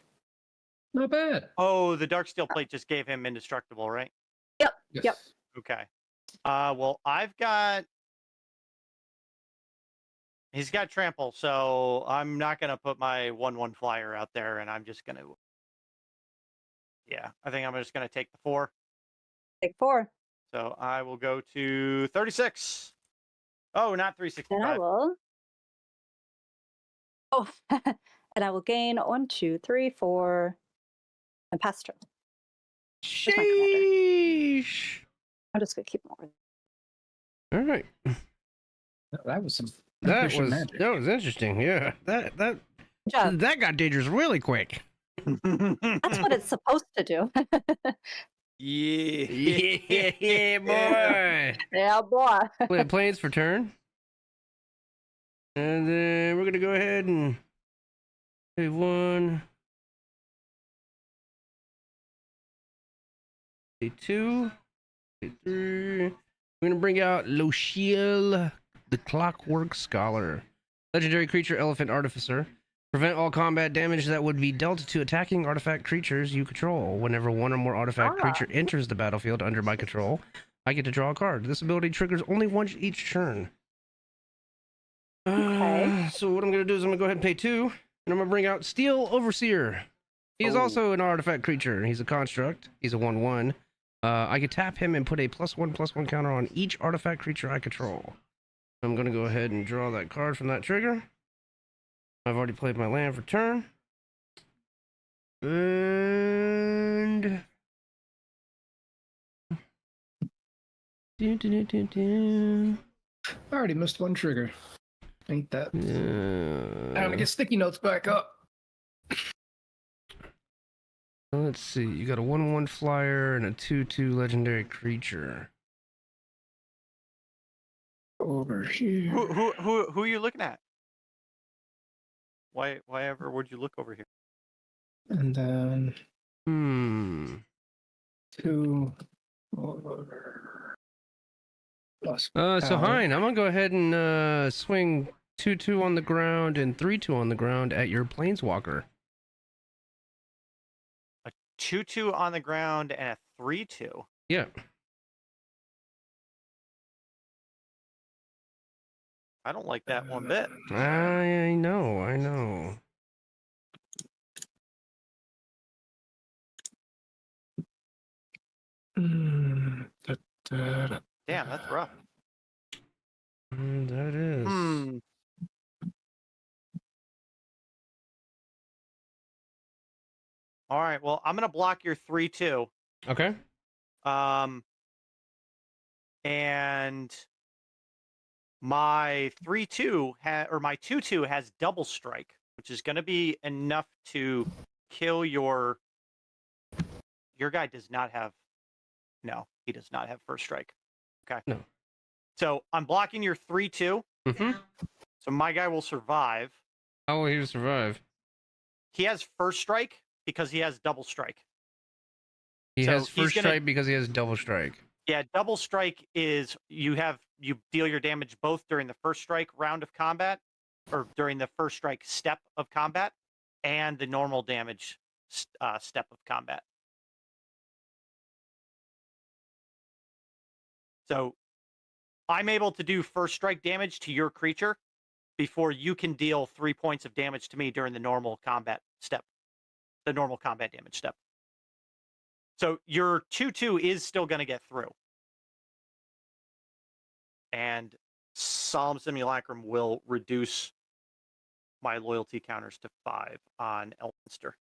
Speaker 3: Not bad.
Speaker 4: Oh, the dark steel plate just gave him indestructible, right?
Speaker 2: Yep.
Speaker 3: Yes.
Speaker 2: Yep.
Speaker 4: Okay. Well, he's got trample, so I'm not gonna put my 1/1 flyer out there, and I'm just gonna. Yeah, I think I'm just gonna take the 4.
Speaker 2: Take 4.
Speaker 4: So I will go to 36. Oh, not 365.
Speaker 2: And I will. Oh, And I will gain 1, 2, 3, 4, and pass turn. my commander?
Speaker 1: Sheesh.
Speaker 2: I'm just gonna keep more.
Speaker 1: All right.
Speaker 3: That was some
Speaker 1: That
Speaker 3: efficient
Speaker 1: was
Speaker 3: magic.
Speaker 1: interesting. Yeah. That
Speaker 2: Good job.
Speaker 1: got dangerous really quick.
Speaker 2: That's what it's supposed to do.
Speaker 1: Yeah, boy.
Speaker 2: Yeah, boy.
Speaker 1: Play planes for turn. And then we're gonna go ahead and play 1. Play 2. Play 3. We're gonna bring out Lochiel, the Clockwork Scholar. Legendary creature, Elephant Artificer. Prevent all combat damage that would be dealt to attacking artifact creatures you control. Whenever one or more artifact creature enters the battlefield under my control, I get to draw a card. This ability triggers only once each turn.
Speaker 2: Okay.
Speaker 1: So what I'm going to do is I'm going to go ahead and pay 2, and I'm going to bring out Steel Overseer. He is also an artifact creature. He's a construct. He's a 1/1. I can tap him and put a +1/+1 counter on each artifact creature I control. I'm going to go ahead and draw that card from that trigger. I've already played my land for turn. And...
Speaker 3: I already missed one trigger. Ain't that? I'm gonna get sticky notes back up.
Speaker 1: Let's see. You got a 1/1 flyer and a 2/2 legendary creature.
Speaker 3: Over here.
Speaker 4: Who are you looking at? Why ever would you look over here?
Speaker 3: And then 2 over plus.
Speaker 1: So Hein, I'm gonna go ahead and swing 2/2 on the ground and 3/2 on the ground at your planeswalker.
Speaker 4: 2/2 on the ground and a 3/2.
Speaker 1: Yeah.
Speaker 4: I don't like that one bit.
Speaker 1: I know.
Speaker 4: Damn, that's rough.
Speaker 1: That is.
Speaker 4: All right. Well, I'm gonna block your 3/2.
Speaker 1: Okay.
Speaker 4: And my 3/2 or my 2/2 has double strike, which is going to be enough to kill your guy. Does not have. No, he does not have first strike. Okay.
Speaker 1: No.
Speaker 4: So I'm blocking your 3/2.
Speaker 1: Mm-hmm.
Speaker 4: So my guy will survive.
Speaker 1: How will he survive?
Speaker 4: He has first strike because he has double strike.
Speaker 1: He
Speaker 4: So
Speaker 1: has
Speaker 4: he's
Speaker 1: first
Speaker 4: gonna-
Speaker 1: strike because he has double strike.
Speaker 4: Yeah, double strike is you deal your damage both during the first strike round of combat, or during the first strike step of combat, and the normal damage step of combat. So I'm able to do first strike damage to your creature before you can deal 3 points of damage to me during the normal combat step, the normal combat damage step. So your 2/2 is still going to get through. And Solemn Simulacrum will reduce my loyalty counters to 5 on Elminster.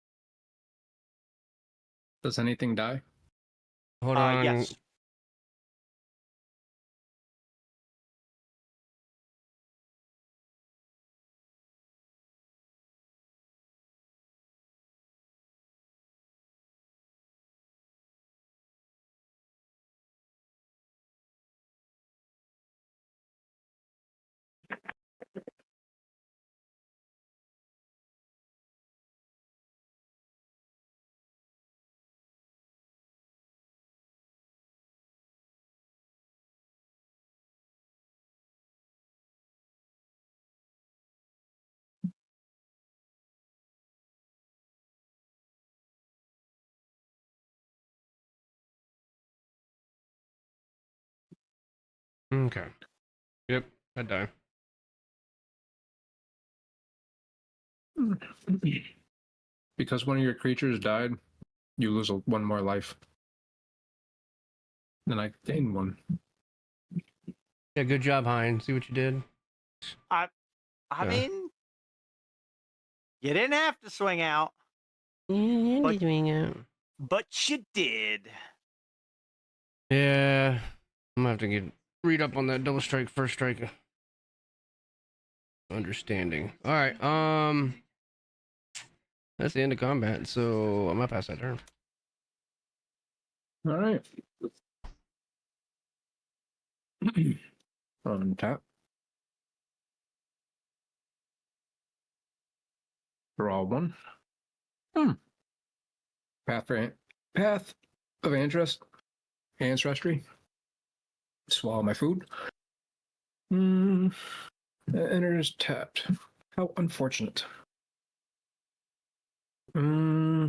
Speaker 3: Does anything die?
Speaker 1: Hold on.
Speaker 4: Yes.
Speaker 1: Okay. Yep, I die.
Speaker 3: Because one of your creatures died, you lose one more life. Then I gain 1.
Speaker 1: Yeah, good job, Hein. See what you did?
Speaker 4: I
Speaker 1: Yeah.
Speaker 4: mean, You didn't have to swing out,
Speaker 1: Yeah,
Speaker 4: But-
Speaker 1: doing it.
Speaker 4: but you did.
Speaker 1: Yeah, I'm gonna have to read up on that double strike, first strike. Understanding. All right. That's the end of combat. So I'm gonna pass that turn.
Speaker 3: All right. On tap. Draw one. Path of ancestry. Swallow my food. Enters tapped. How unfortunate. Oh,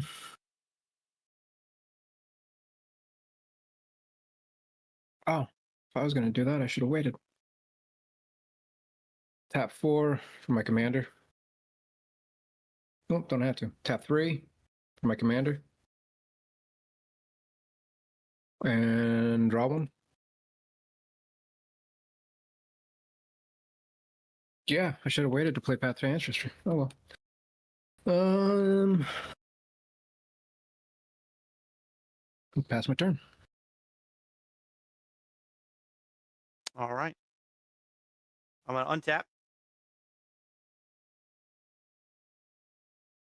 Speaker 3: if I was going to do that, I should have waited. Tap 4 for my commander. Nope, don't have to. Tap 3 for my commander. And draw one. Yeah, I should have waited to play Path to Ancestry. Oh well. Pass my turn.
Speaker 4: All right. I'm going to untap.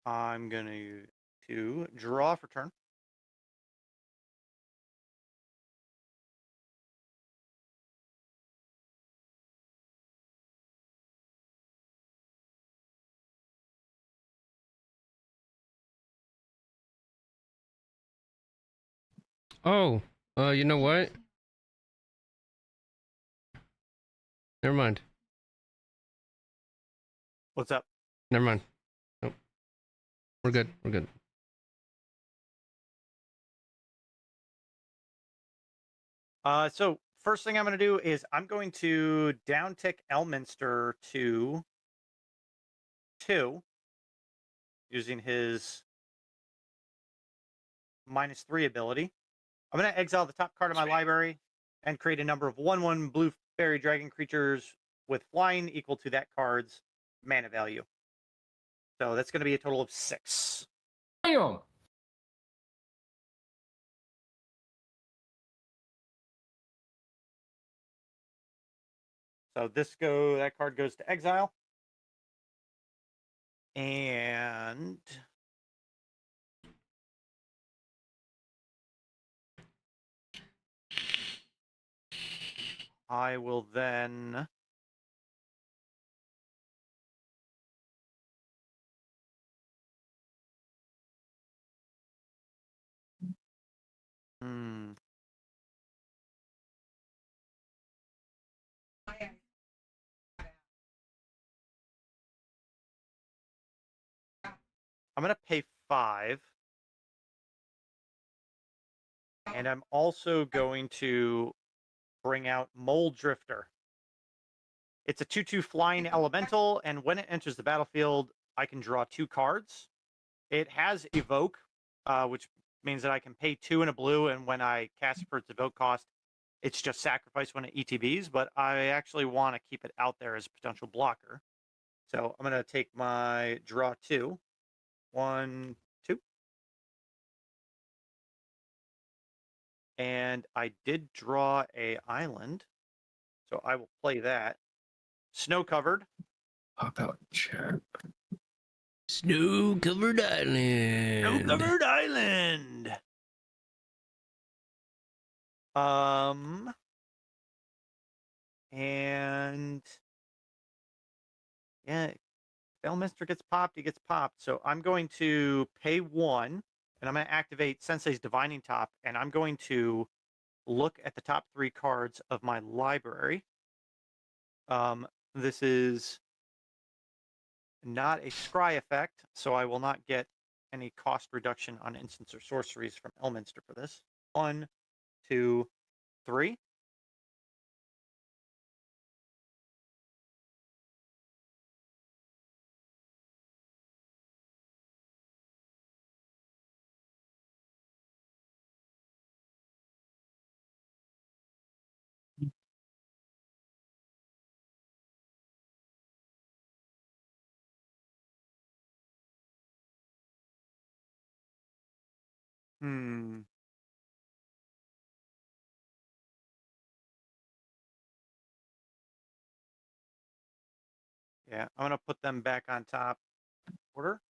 Speaker 4: I'm going to draw for turn.
Speaker 1: Oh, you know what? Never mind.
Speaker 4: What's up?
Speaker 1: Never mind. Nope. We're good. We're good.
Speaker 4: So first thing I'm going to do is I'm going to downtick Elminster to 2 using his -3 ability. I'm going to exile the top card of my library and create a number of 1/1 blue fairy dragon creatures with flying equal to that card's mana value. So that's going to be a total of 6.
Speaker 3: Damn.
Speaker 4: So that card goes to exile. And I will then I'm going to pay 5. And I'm also going to bring out Mole Drifter. It's a 2/2 flying elemental, and when it enters the battlefield, I can draw 2 cards. It has Evoke, which means that I can pay 2 and a blue, and when I cast it for its Evoke cost, it's just sacrifice when it ETBs, but I actually want to keep it out there as a potential blocker. So I'm going to take my draw 2. 1, 2. And I did draw a island, so I will play that. Snow covered.
Speaker 3: Pop out chat.
Speaker 1: Snow covered island.
Speaker 4: Snow covered island. And yeah, if Elminster gets popped, he gets popped. So I'm going to pay 1, and I'm going to activate Sensei's Divining Top, and I'm going to look at the top 3 cards of my library. This is not a scry effect, so I will not get any cost reduction on instants or sorceries from Elminster for this. 1, 2, 3. Hmm. Yeah, I'm gonna put them back on top order.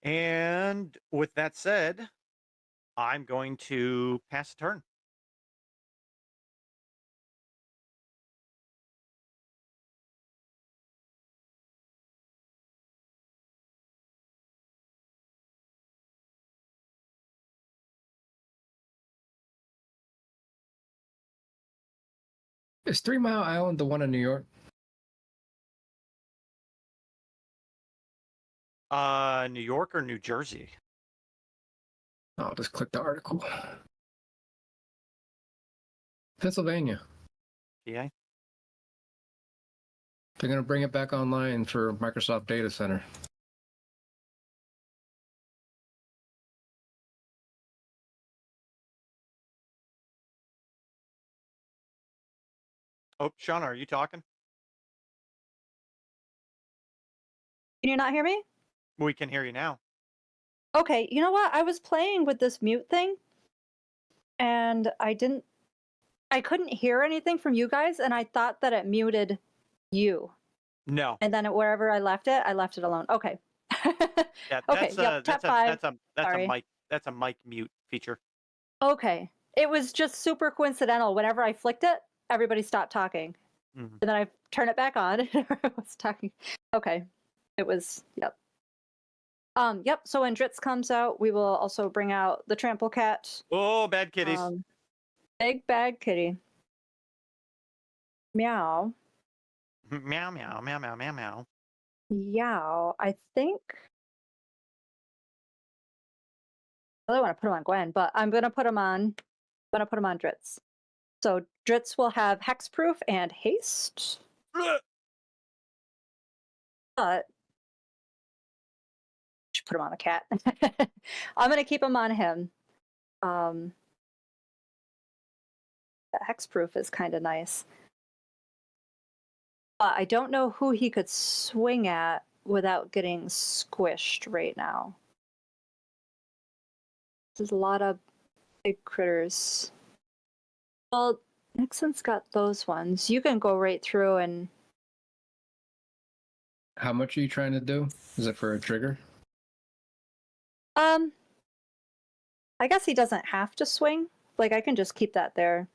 Speaker 4: And with that said, I'm going to pass a turn.
Speaker 3: Is 3 Mile Island the one in New York?
Speaker 4: New York or New Jersey?
Speaker 3: I'll just click the article. Pennsylvania.
Speaker 4: PA?
Speaker 3: They're going to bring it back online for Microsoft Data Center.
Speaker 4: Oh, Shauna, are you talking?
Speaker 2: Can you not hear me?
Speaker 4: We can hear you now.
Speaker 2: Okay, you know what? I was playing with this mute thing and I couldn't hear anything from you guys and I thought that it muted you.
Speaker 4: No.
Speaker 2: And then wherever I left it alone. Okay.
Speaker 4: Yeah,
Speaker 2: Okay, yep, tap 5. Sorry.
Speaker 4: That's a mic mute feature.
Speaker 2: Okay. It was just super coincidental. Whenever I flicked it, everybody stopped talking.
Speaker 4: Mhm.
Speaker 2: And then I turn it back on and I was talking. Okay. It was, yep. Yep, so when Dritz comes out, we will also bring out the trample cat.
Speaker 4: Oh, bad kitties.
Speaker 2: Big bad kitty. Meow.
Speaker 4: Meow, meow, meow, meow, meow, meow.
Speaker 2: Yow. I think I really want to put him on Gwen, but I'm gonna put him on Dritz. So Dritz will have hexproof and haste. But should put him on the cat. I'm gonna keep him on him. That hexproof is kind of nice. But I don't know who he could swing at without getting squished right now. There's a lot of big critters. Well, Nixon's got those ones. You can go right through and
Speaker 3: How much are you trying to do? Is it for a trigger?
Speaker 2: I guess he doesn't have to swing. Like I can just keep that there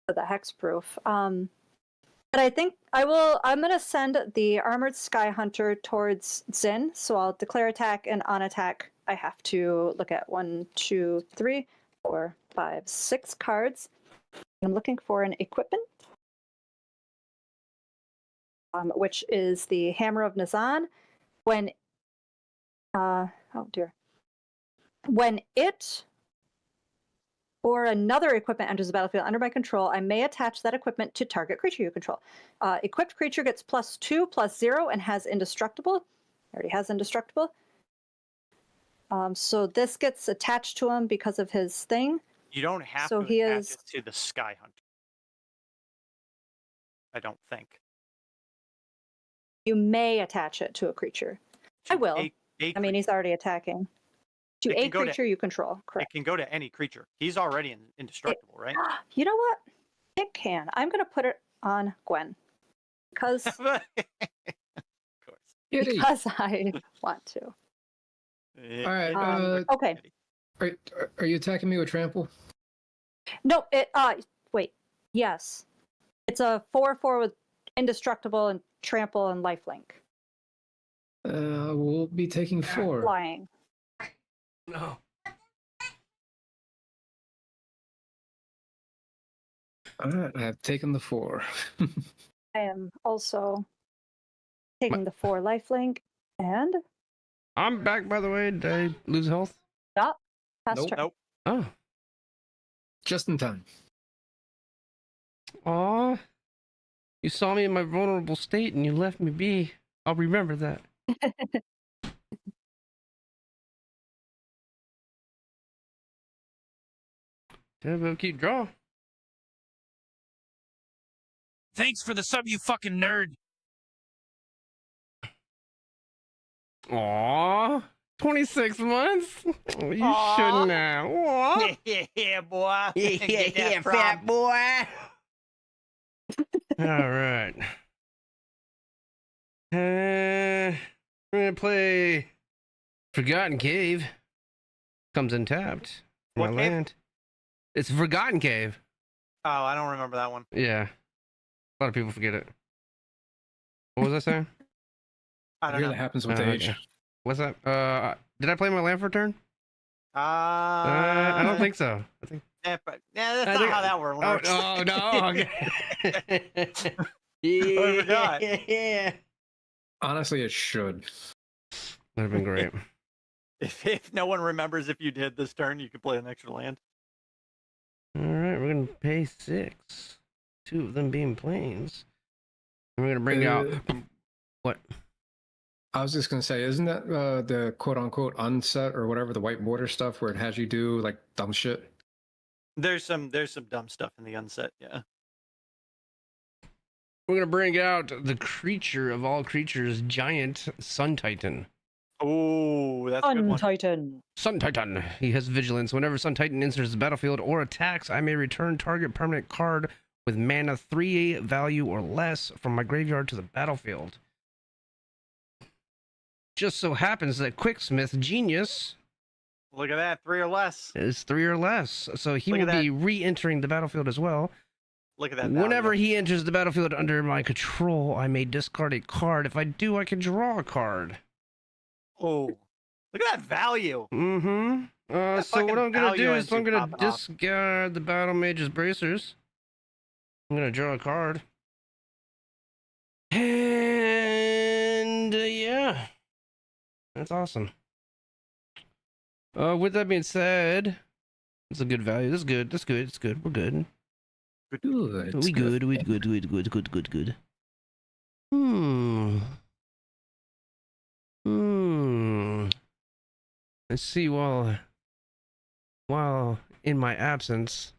Speaker 2: for the hexproof. But I think I'm gonna send the armored sky hunter towards Zin, so I'll declare attack, and on attack I have to look at 1, 2, 3, 4, 5, 6 cards. I'm looking for an equipment, which is the Hammer of Nazan. When oh dear. When it or another equipment enters the battlefield under my control, I may attach that equipment to target creature you control. Equipped creature gets +2/+0 and has indestructible. Already has indestructible. So this gets attached to him because of his thing.
Speaker 4: You don't have
Speaker 2: So
Speaker 4: to
Speaker 2: he
Speaker 4: attach
Speaker 2: is-
Speaker 4: it to the Sky Hunter. I don't think.
Speaker 2: You may attach it to a creature. I
Speaker 4: To
Speaker 2: will.
Speaker 4: a
Speaker 2: I mean, he's already attacking. To
Speaker 4: It can
Speaker 2: a
Speaker 4: go to-
Speaker 2: creature you control,
Speaker 4: It
Speaker 2: correct.
Speaker 4: can go to any creature. He's already indestructible, right?
Speaker 2: You know what? It can. I'm going to put it on Gwen. Because
Speaker 4: Of course.
Speaker 3: Kitty.
Speaker 2: because I want to.
Speaker 3: All right.
Speaker 2: Okay.
Speaker 3: Are you attacking me with trample?
Speaker 2: No, wait. Yes. It's a 4/4 with indestructible and trample and lifelink.
Speaker 3: We'll be taking 4.
Speaker 2: Flying.
Speaker 1: No.
Speaker 3: All right, I've taken the 4.
Speaker 2: I am also taking the 4 lifelink and
Speaker 1: I'm back, by the way. Did I lose health?
Speaker 2: stop. Pass
Speaker 3: Nope.
Speaker 2: turn.
Speaker 4: Nope.
Speaker 1: Oh.
Speaker 3: Just in time.
Speaker 1: Aw. You saw me in my vulnerable state and you left me be. I'll remember that. Yeah, but keep draw.
Speaker 5: Thanks for the sub, you fucking nerd.
Speaker 1: Aw. 26 months? You
Speaker 4: Aw.
Speaker 1: shouldn't have. What?
Speaker 4: Yeah, boy. Get that prom.
Speaker 1: boy. All right. We're gonna play Forgotten Cave. Comes untapped.
Speaker 4: What
Speaker 1: My
Speaker 4: cave?
Speaker 1: land. It's Forgotten Cave.
Speaker 4: Oh, I don't remember that one.
Speaker 1: Yeah. A lot of people forget it. What was I saying?
Speaker 4: I
Speaker 3: I
Speaker 4: don't
Speaker 3: hear
Speaker 4: know.
Speaker 3: that happens with
Speaker 1: Oh,
Speaker 3: age.
Speaker 1: okay. What's that? Did I play my land for a turn?
Speaker 4: I
Speaker 1: I don't think so. I think.
Speaker 4: Yeah, that's
Speaker 1: I
Speaker 4: not
Speaker 1: think-
Speaker 4: how that works.
Speaker 1: Oh no. Okay.
Speaker 4: I forgot.
Speaker 1: Yeah.
Speaker 3: Honestly, it should.
Speaker 1: That'd have been great.
Speaker 4: If no one remembers if you did this turn, you could play an extra land.
Speaker 1: All right, we're gonna pay 6. 2 of them being planes. And we're gonna bring out what?
Speaker 3: I was just gonna say, isn't that the quote unquote unset or whatever, the white border stuff where it has you do like dumb shit?
Speaker 4: There's some dumb stuff in the unset. Yeah.
Speaker 1: We're gonna bring out the creature of all creatures, giant Sun Titan.
Speaker 4: Oh, that's a good one.
Speaker 2: Titan.
Speaker 1: Sun Titan. He has vigilance. Whenever Sun Titan enters the battlefield or attacks, I may return target permanent card with mana 3 value or less from my graveyard to the battlefield. Just so happens that Quicksmith Genius
Speaker 4: Look at that, 3 or less.
Speaker 1: is 3 or less, so he
Speaker 4: Look
Speaker 1: will
Speaker 4: at
Speaker 1: be re-entering the battlefield as well.
Speaker 4: Look at that.
Speaker 1: Whenever
Speaker 4: value.
Speaker 1: he enters the battlefield under my control, I may discard a card. If I do, I can draw a card.
Speaker 4: Oh, look at that value.
Speaker 1: Mm-hmm.
Speaker 4: That
Speaker 1: So what
Speaker 4: fucking
Speaker 1: I'm gonna
Speaker 4: value
Speaker 1: do is I'm
Speaker 4: engine
Speaker 1: gonna
Speaker 4: popping off.
Speaker 1: discard the Battle Mage's Bracers. I'm gonna draw a card. And yeah. That's awesome. With that being said, it's a good value. This is good. That's good. It's good. We're good.
Speaker 3: Good.
Speaker 1: We good. We good. Let's see. While in my absence,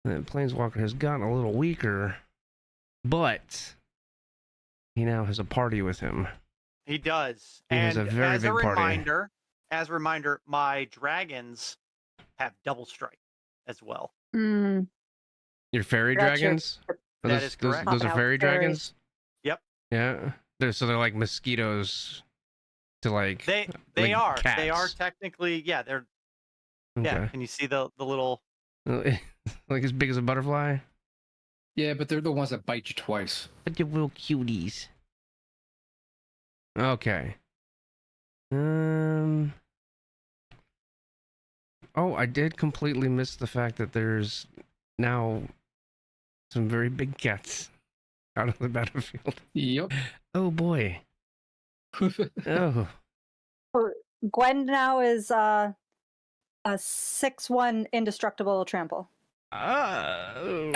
Speaker 1: the Planeswalker has gotten a little weaker, but he now has a party with him.
Speaker 4: He does.
Speaker 1: He has
Speaker 4: And
Speaker 1: a very
Speaker 4: as
Speaker 1: big
Speaker 4: a
Speaker 1: party.
Speaker 4: reminder, my dragons have double strike as well.
Speaker 2: Mm,
Speaker 1: Your fairy
Speaker 2: Gotcha.
Speaker 1: dragons? Are
Speaker 4: That
Speaker 1: those,
Speaker 4: is correct.
Speaker 1: Those are
Speaker 2: Pop out
Speaker 1: fairy
Speaker 2: fairies.
Speaker 1: dragons?
Speaker 4: Yep.
Speaker 1: Yeah. They're like mosquitoes to like.
Speaker 4: They
Speaker 1: like
Speaker 4: are. They
Speaker 1: cats.
Speaker 4: are technically, yeah, they're yeah.
Speaker 1: Okay.
Speaker 4: Can you see the little
Speaker 1: Like as big as a butterfly?
Speaker 3: Yeah, but they're the ones that bite you twice.
Speaker 1: But they're little cuties. Okay. Oh, I did completely miss the fact that there's now some very big cats out on the battlefield.
Speaker 3: Yep.
Speaker 1: Oh boy. Oh.
Speaker 2: Gwen now is a 6/1 indestructible trample.
Speaker 1: Okay.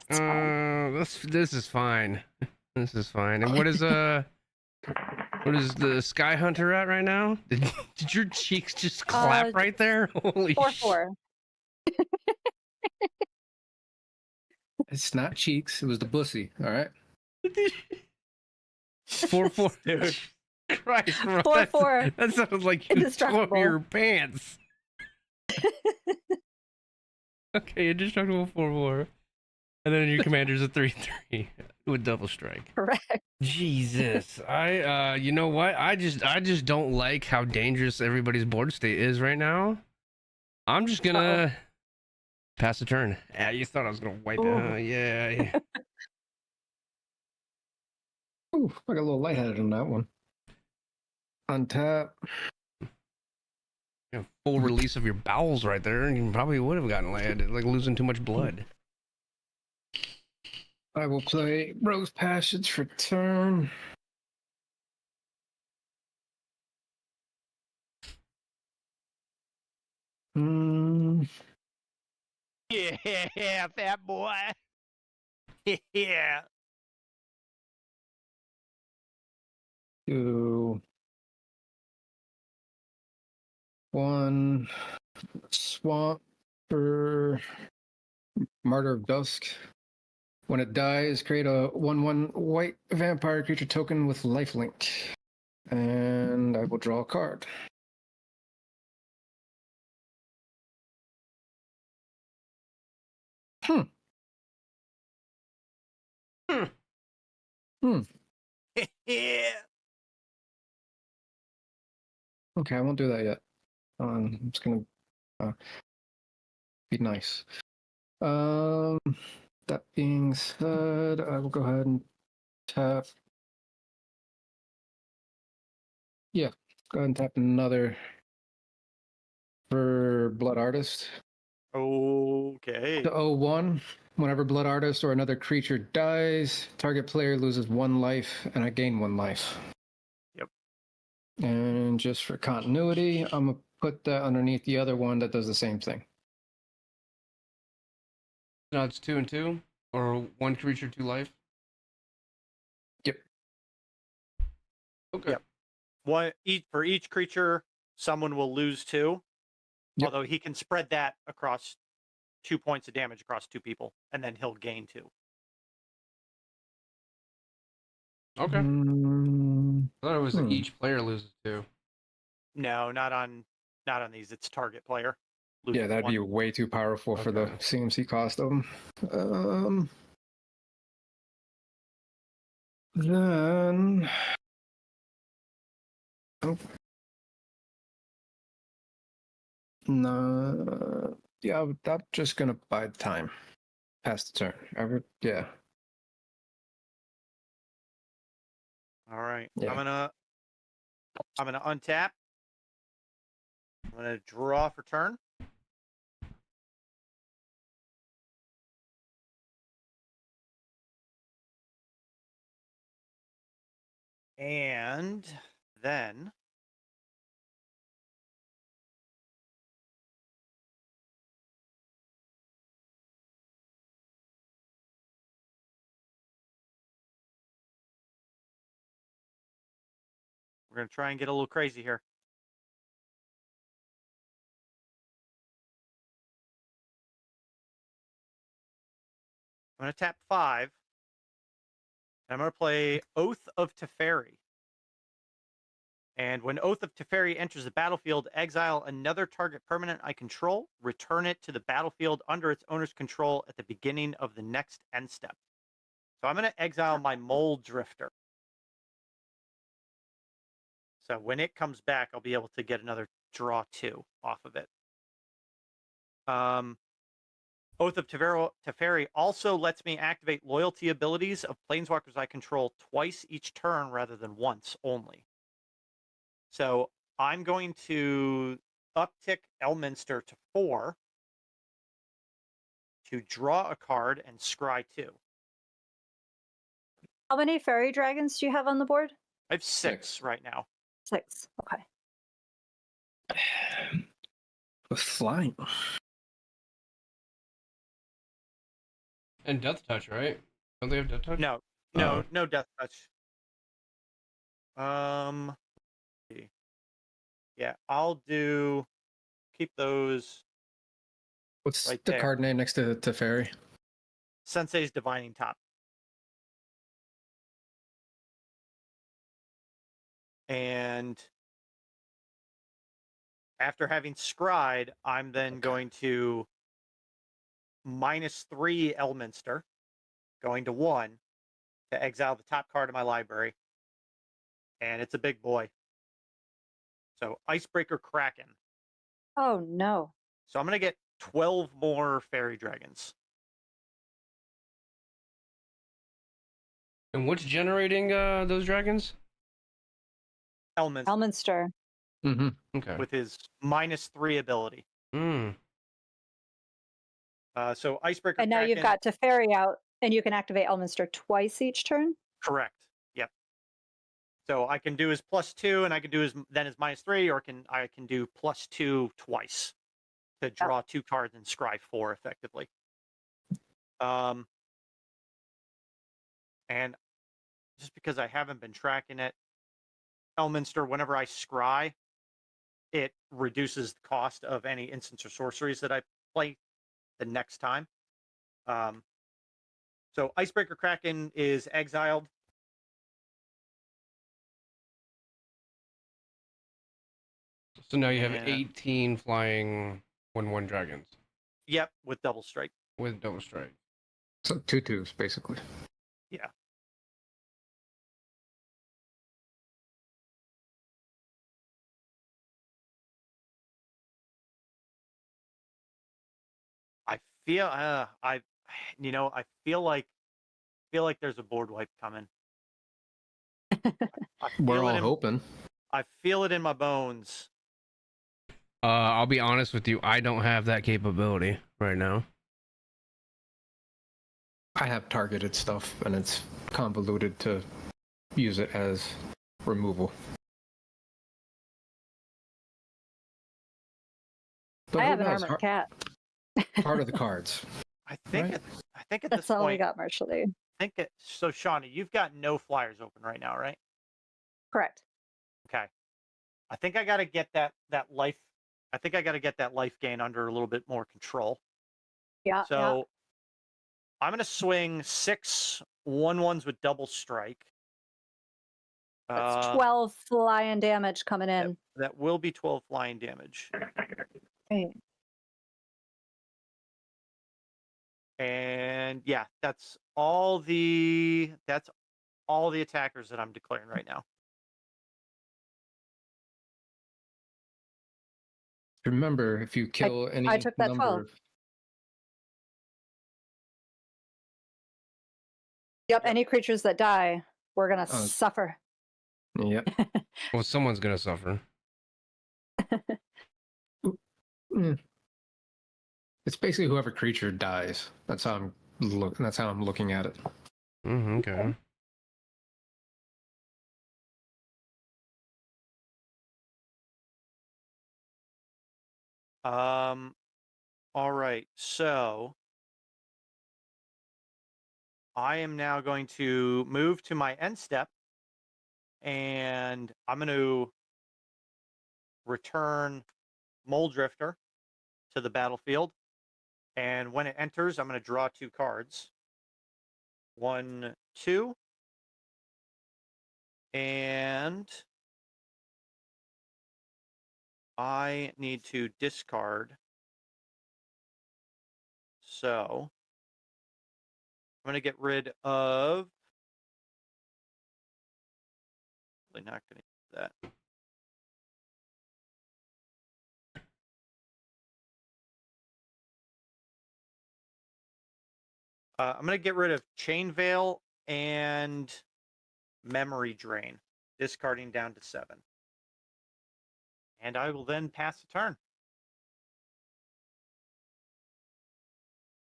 Speaker 2: It's fine.
Speaker 1: This is fine. This is fine. And what is the Sky Hunter at right now? Did your cheeks just clap right there? Holy
Speaker 2: 4/4.
Speaker 3: It's not cheeks. It was the bussy. All right.
Speaker 1: 4/4.
Speaker 4: dude.
Speaker 1: Christ, bro.
Speaker 2: 4/4.
Speaker 1: That sounds like you tore
Speaker 2: Indestructible.
Speaker 1: your pants. Okay, indestructible 4/4. And then your commander's a 3/3 with double strike.
Speaker 2: Correct.
Speaker 1: Jesus. You know what? I just don't like how dangerous everybody's board state is right now. I'm just gonna pass the turn. Yeah, you thought I was gonna wipe it.
Speaker 2: Ooh.
Speaker 1: Yeah.
Speaker 3: Ooh, I got a little lightheaded on that one. Untap.
Speaker 1: Full release of your bowels right there, and you probably would have gotten lightheaded, like losing too much blood.
Speaker 3: I will play Rose Passage for turn.
Speaker 4: Yeah, fat boy. Yeah.
Speaker 3: 2, 1, swamp for Martyr of Dusk. When it dies, create a 1/1 white vampire creature token with lifelink. And I will draw a card. Hmm.
Speaker 4: Yeah.
Speaker 3: Okay, I won't do that yet. I'm just gonna be nice. That being said, I will go ahead and tap. Yeah, go ahead and tap another for Blood Artist.
Speaker 4: Okay.
Speaker 3: To 01, whenever Blood Artist or another creature dies, target player loses 1 life, and I gain 1 life.
Speaker 4: Yep.
Speaker 3: And just for continuity, I'm gonna put that underneath the other one that does the same thing.
Speaker 1: No, it's 2 and 2, or 1 creature, 2 life.
Speaker 3: Yep.
Speaker 1: Okay.
Speaker 4: Yep. For each creature, someone will lose 2.
Speaker 3: Yep.
Speaker 4: Although he can spread that across 2 points of damage across 2 people, and then he'll gain 2.
Speaker 1: Okay. I thought it was each player loses 2.
Speaker 4: No, not on these. It's target player.
Speaker 3: Yeah, that'd
Speaker 4: 1.
Speaker 3: be way too powerful for the
Speaker 1: Okay.
Speaker 3: CMC cost of them. Then. Oh. No. Yeah, I'm just gonna bide time. Past the turn. Yeah.
Speaker 4: All right.
Speaker 3: Yeah.
Speaker 4: I'm gonna untap. I'm gonna draw for turn. And then we're gonna try and get a little crazy here. I'm gonna tap 5. And I'm gonna play Oath of Teferi. And when Oath of Teferi enters the battlefield, exile another target permanent I control, return it to the battlefield under its owner's control at the beginning of the next end step. So I'm going to exile my Mole Drifter. So when it comes back, I'll be able to get another draw 2 off of it. Oath of Teferi also lets me activate loyalty abilities of planeswalkers I control twice each turn rather than once only. So I'm going to uptick Elminster to 4 to draw a card and scry 2.
Speaker 2: How many fairy dragons do you have on the board?
Speaker 4: I have 6 right now.
Speaker 2: 6. Okay.
Speaker 3: With flying.
Speaker 1: And Death Touch, right? Don't they have Death Touch?
Speaker 4: No, no Death Touch. Yeah, I'll keep those.
Speaker 3: What's
Speaker 4: right
Speaker 3: the
Speaker 4: there.
Speaker 3: card name next to Teferi?
Speaker 4: Sensei's Divining Top. And after having scryed, I'm then going to -3 Elminster, going to 1 to exile the top card of my library. And it's a big boy. So Icebreaker Kraken.
Speaker 2: Oh, no.
Speaker 4: So I'm going to get 12 more fairy dragons.
Speaker 1: And what's generating those dragons?
Speaker 4: Elminster
Speaker 2: Elminster.
Speaker 3: Mm-hmm.
Speaker 1: Okay.
Speaker 4: with his -3 ability. So Icebreaker
Speaker 2: And now
Speaker 4: Kraken,
Speaker 2: you've got Teferi out, and you can activate Elminster twice each turn?
Speaker 4: correct. Yep. So I can do his +2, and I can do his -3, or I can do +2 twice to draw 2 cards and scry 4 effectively. And just because I haven't been tracking it, Elminster, whenever I scry, it reduces the cost of any instants or sorceries that I play the next time. So Icebreaker Kraken is exiled.
Speaker 1: So now you have
Speaker 4: And-
Speaker 1: 18 flying 1/1 dragons
Speaker 4: Yep, with double strike.
Speaker 1: with double strike.
Speaker 3: So 2/2s, basically.
Speaker 4: Yeah. I feel I feel like there's a board wipe coming. I
Speaker 3: We're
Speaker 4: feel it
Speaker 3: all
Speaker 4: in,
Speaker 3: hoping.
Speaker 4: I feel it in my bones.
Speaker 1: I'll be honest with you, I don't have that capability right now.
Speaker 3: I have targeted stuff, and it's convoluted to use it as removal. But
Speaker 2: I
Speaker 3: who
Speaker 2: have an
Speaker 3: knows?
Speaker 2: armored cat.
Speaker 3: Part of the cards.
Speaker 4: I think
Speaker 3: Right.
Speaker 4: I think at
Speaker 2: That's
Speaker 4: this
Speaker 2: all we
Speaker 4: point,
Speaker 2: got, Marshall Lee.
Speaker 4: so Shauna, you've got no flyers open right now, right?
Speaker 2: Correct.
Speaker 4: Okay. I think I got to get that life. I think I got to get that life gain under a little bit more control.
Speaker 2: Yeah.
Speaker 4: So I'm going to swing 6 1/1s with double strike.
Speaker 2: That's 12 flying damage coming
Speaker 4: That,
Speaker 2: in.
Speaker 4: that will be 12 flying damage.
Speaker 2: Right.
Speaker 4: And yeah, that's all the attackers that I'm declaring right now.
Speaker 3: Remember, if you kill any
Speaker 2: I took that
Speaker 3: number
Speaker 2: 12.
Speaker 3: of
Speaker 2: Yep. Any creatures that die, we're gonna
Speaker 3: Oh.
Speaker 2: suffer.
Speaker 3: Yep.
Speaker 1: Well, someone's gonna suffer.
Speaker 3: Mm. It's basically whoever creature dies. That's how I'm looking at it.
Speaker 1: Okay.
Speaker 4: All right. So I am now going to move to my end step, and I'm going to return Mole Drifter to the battlefield. And when it enters, I'm going to draw 2 cards. 1, 2. And I need to discard. So I'm going to get rid of. Really not going to do that. I'm going to get rid of Chain Veil and Memory Drain, discarding down to 7. And I will then pass the turn.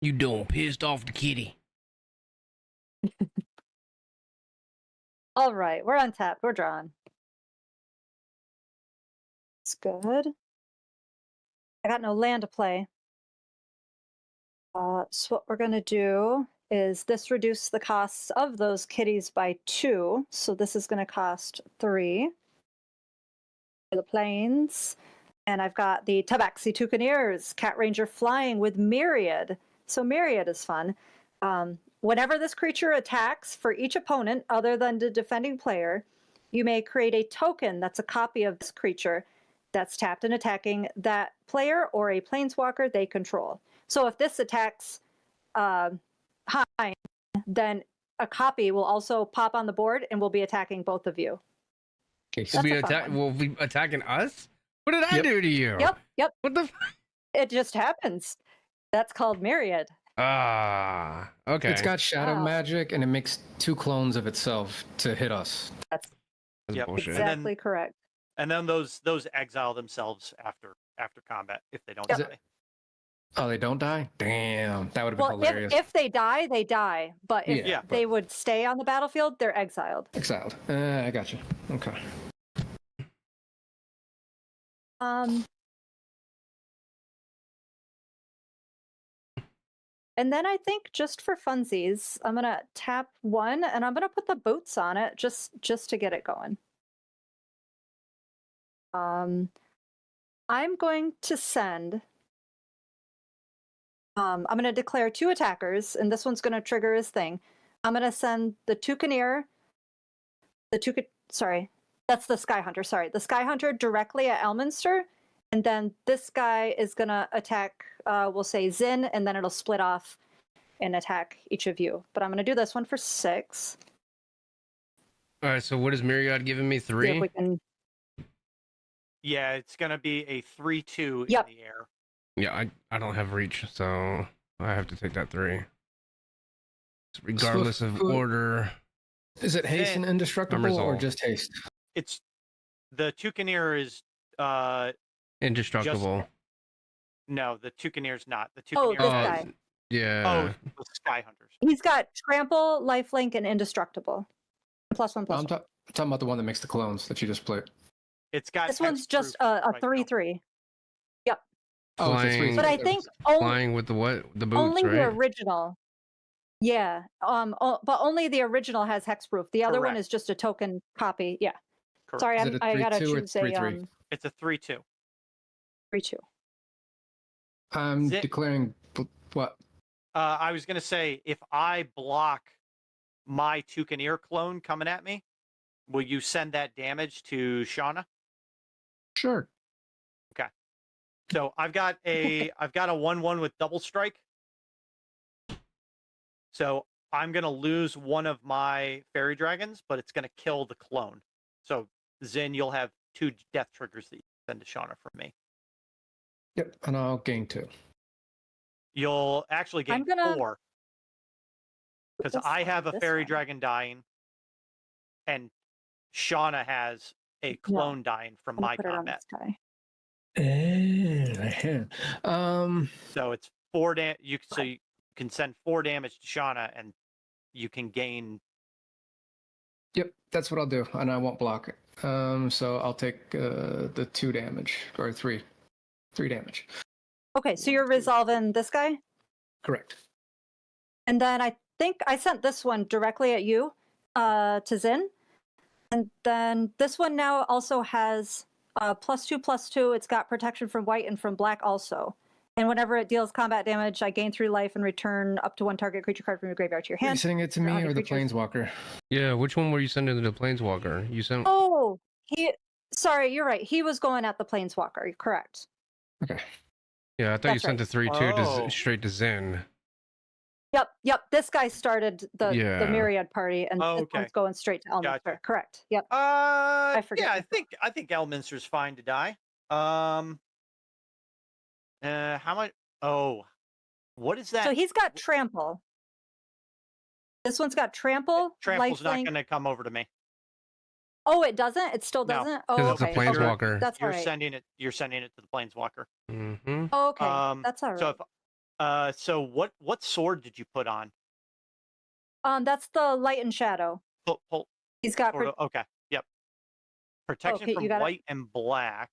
Speaker 1: You done pissed off the kitty.
Speaker 2: All right, we're untapped. We're drawn. It's good. I got no land to play. So what we're gonna do is this reduce the costs of those kitties by 2. So this is gonna cost 3 for the planes. And I've got the Tabaxi Toucaneers, Cat Ranger flying with Myriad. So Myriad is fun. Whenever this creature attacks for each opponent other than the defending player, you may create a token that's a copy of this creature that's tapped and attacking that player or a planeswalker they control. So if this attacks Hein, then a copy will also pop on the board and will be attacking both of you.
Speaker 3: Okay,
Speaker 1: Will
Speaker 2: That's a fun one.
Speaker 1: will be attacking us? What did I
Speaker 3: Yep.
Speaker 1: do to you?
Speaker 2: Yep.
Speaker 1: What the?
Speaker 2: It just happens. That's called Myriad.
Speaker 1: Okay.
Speaker 3: It's got shadow
Speaker 2: Wow.
Speaker 3: magic, and it makes 2 clones of itself to hit us.
Speaker 2: That's
Speaker 1: That's
Speaker 4: Yep.
Speaker 1: bullshit.
Speaker 2: exactly correct.
Speaker 4: And then those exile themselves after combat if they don't
Speaker 3: Is
Speaker 4: die.
Speaker 3: Oh, they don't die? Damn, that would have been
Speaker 2: Well,
Speaker 3: hilarious.
Speaker 2: if they die, they die. But if
Speaker 3: Yeah,
Speaker 2: they would stay on the battlefield, they're exiled.
Speaker 3: Exiled. I got you. Okay.
Speaker 2: And then I think just for funsies, I'm gonna tap 1 and I'm gonna put the boots on it just to get it going. I'm going to send. I'm going to declare 2 attackers, and this one's going to trigger his thing. I'm going to send the Toucaneer, sorry, that's the Sky Hunter. Sorry, the Sky Hunter directly at Elminster, And then this guy is gonna attack, we'll say Zin, and then it'll split off and attack each of you. But I'm gonna do this one for 6.
Speaker 1: All right. So what is Myriad giving me?
Speaker 2: See if
Speaker 1: 3.
Speaker 2: we can.
Speaker 4: Yeah, it's gonna be a 3-2
Speaker 2: Yep.
Speaker 4: in the air.
Speaker 1: Yeah, I don't have reach, so I have to take that 3. Regardless of order.
Speaker 3: Is it haste and indestructible or
Speaker 1: resolved.
Speaker 3: just haste?
Speaker 4: It's the Toucaneer is
Speaker 1: Indestructible.
Speaker 4: no, the Toucaneer's not. The
Speaker 2: Oh,
Speaker 4: Toucaneer
Speaker 2: this
Speaker 1: Oh,
Speaker 2: guy.
Speaker 1: Yeah.
Speaker 4: the Sky Hunters.
Speaker 2: He's got trample, lifelink, and indestructible. +1, +1.
Speaker 3: I'm talking about the one that makes the clones that you just played.
Speaker 4: It's got
Speaker 2: This one's just
Speaker 4: hexproof
Speaker 2: a
Speaker 4: right now.
Speaker 2: 3/3. Yep.
Speaker 3: Oh, it's a
Speaker 1: Flying.
Speaker 2: But I think only,
Speaker 1: Flying with the what? The boots,
Speaker 2: only the
Speaker 1: right?
Speaker 2: original. Yeah. But only the original has hexproof. The other one
Speaker 4: Correct.
Speaker 2: is just a token copy. Yeah.
Speaker 4: Correct.
Speaker 2: Sorry,
Speaker 3: Is it a
Speaker 2: I gotta
Speaker 3: 3/2 or
Speaker 2: choose a
Speaker 3: 3/3?
Speaker 4: It's a 3-2.
Speaker 2: 3/2.
Speaker 3: I'm
Speaker 4: Zin-
Speaker 3: declaring what?
Speaker 4: I was gonna say, if I block my Toucaneer clone coming at me, will you send that damage to Shauna?
Speaker 3: Sure.
Speaker 4: So I've got a 1/1 with double strike. So I'm gonna lose one of my fairy dragons, but it's gonna kill the clone. So Zin, you'll have 2 death triggers that you send to Shauna from me.
Speaker 3: Yep, and I'll gain 2.
Speaker 4: You'll actually gain
Speaker 2: I'm gonna-
Speaker 4: 4. Because
Speaker 2: This
Speaker 4: I
Speaker 2: one,
Speaker 4: have a
Speaker 2: this
Speaker 4: fairy
Speaker 2: one.
Speaker 4: dragon dying, and Shauna has a clone dying from
Speaker 2: I'm gonna
Speaker 4: my
Speaker 2: put it on
Speaker 4: combat.
Speaker 2: this guy.
Speaker 4: So it's 4 so you can send 4 damage to Shauna, and you can gain.
Speaker 3: Yep, that's what I'll do, and I won't block it. So I'll take the 2 damage or 3 damage.
Speaker 2: Okay, so you're resolving this guy?
Speaker 3: Correct.
Speaker 2: And then I think I sent this one directly at you, to Zin. And then this one now also has +2/+2. It's got protection from white and from black also. And whenever it deals combat damage, I gain 3 life and return up to 1 target creature card from your graveyard to your
Speaker 3: Are you
Speaker 2: hand.
Speaker 3: sending it to
Speaker 2: There
Speaker 3: me
Speaker 2: are
Speaker 3: or the
Speaker 2: creatures.
Speaker 3: planeswalker?
Speaker 1: Yeah. Which one were you sending to the Planeswalker? You sent.
Speaker 2: Oh, sorry, you're right. He was going at the planeswalker. You're correct.
Speaker 3: Okay.
Speaker 1: Yeah, I thought you
Speaker 2: That's
Speaker 1: sent
Speaker 2: right.
Speaker 1: the 3/2
Speaker 4: Oh.
Speaker 1: straight to Zen.
Speaker 2: Yep. This guy started the
Speaker 1: Yeah.
Speaker 2: myriad party, and this
Speaker 4: Okay.
Speaker 2: one's going straight to Elminster.
Speaker 4: Gotcha.
Speaker 2: Correct. Yep. forget
Speaker 4: Yeah,
Speaker 2: my-
Speaker 4: I think Elminster's fine to die. How much? Oh, what is that?
Speaker 2: So he's got trample. This one's got trample.
Speaker 4: Trample's not
Speaker 2: lifelink.
Speaker 4: going to come over to me.
Speaker 2: Oh, it doesn't. It still
Speaker 4: No,
Speaker 2: doesn't.
Speaker 1: Because
Speaker 2: Oh,
Speaker 1: it's a
Speaker 2: okay.
Speaker 1: Planeswalker.
Speaker 2: That's all
Speaker 4: You're
Speaker 2: right.
Speaker 4: sending it. You're sending it to the Planeswalker.
Speaker 1: Mm-hmm.
Speaker 2: Oh, okay. That's all right.
Speaker 4: So so what sword did you put on?
Speaker 2: That's the light and shadow.
Speaker 4: Pull,
Speaker 2: He's got.
Speaker 4: sort of, okay. Yep. Protection
Speaker 2: Okay,
Speaker 4: from
Speaker 2: you got it.
Speaker 4: white and black.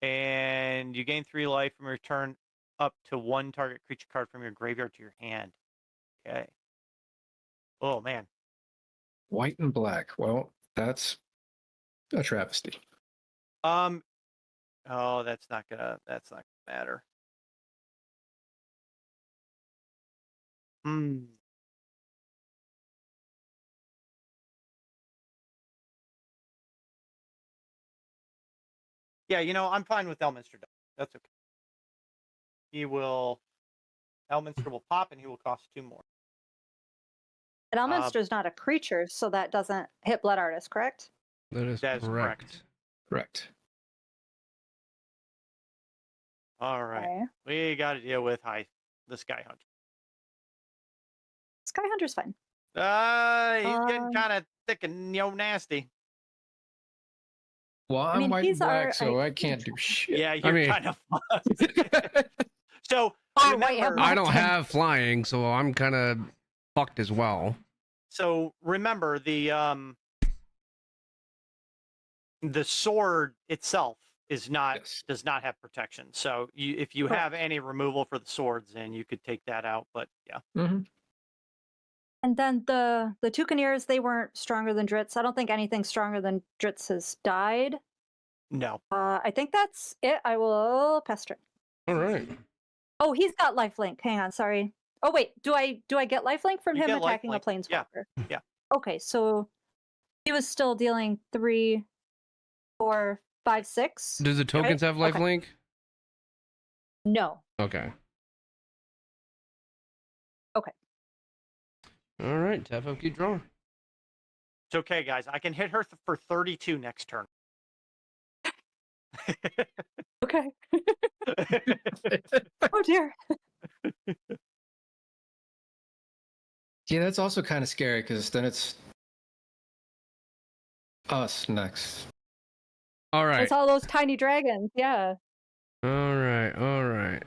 Speaker 4: And you gain 3 life and return up to 1 target creature card from your graveyard to your hand. Okay. Oh man.
Speaker 3: White and black. Well, that's a travesty.
Speaker 4: Oh, that's not gonna matter. Hmm. Yeah, I'm fine with Elminster. That's okay. Elminster will pop and he will cost 2 more.
Speaker 2: And Elminster's not a creature, so that doesn't hit Blood Artist, correct?
Speaker 1: That is
Speaker 4: That is
Speaker 1: correct.
Speaker 3: Correct.
Speaker 4: All right.
Speaker 2: Okay.
Speaker 4: We got to deal with the Sky Hunter.
Speaker 2: Sky Hunter's fine.
Speaker 4: He's getting kind of thick and nasty.
Speaker 3: Well, I'm
Speaker 2: mean,
Speaker 3: white and
Speaker 2: he's our
Speaker 3: black, so I can't do shit.
Speaker 4: Yeah, you're
Speaker 1: mean-
Speaker 4: kind of fucked. So
Speaker 2: Oh, wait,
Speaker 4: remember,
Speaker 1: I don't
Speaker 2: Mountain.
Speaker 1: have flying, so I'm kind of fucked as well.
Speaker 4: remember the sword itself is not
Speaker 3: Yes.
Speaker 4: does not have protection. So if you have any removal for the swords, then you could take that out. But yeah,
Speaker 3: Mm-hmm.
Speaker 2: And then the Toucaneers, they weren't stronger than Dritz. I don't think anything stronger than Dritz has died.
Speaker 4: no.
Speaker 2: I think that's it. I will pass turn.
Speaker 1: All right.
Speaker 2: Oh, he's got lifelink. Hang on, sorry. Oh wait, do I get lifelink from
Speaker 4: You
Speaker 2: him
Speaker 4: get
Speaker 2: attacking a
Speaker 4: lifelink, yeah,
Speaker 2: planeswalker?
Speaker 4: yeah.
Speaker 2: Okay, so he was still dealing 3, 4, 5-6.
Speaker 1: Does the tokens have life
Speaker 2: Okay.
Speaker 1: link?
Speaker 2: No.
Speaker 1: Okay.
Speaker 2: Okay.
Speaker 1: All right. Tap up, keep drawing.
Speaker 4: It's okay, guys. I can hit her for 32 next turn.
Speaker 2: Okay. Oh dear.
Speaker 3: Yeah, that's also kind of scary because then it's us next.
Speaker 1: All right.
Speaker 2: It's all those tiny dragons. Yeah.
Speaker 1: All right. All right.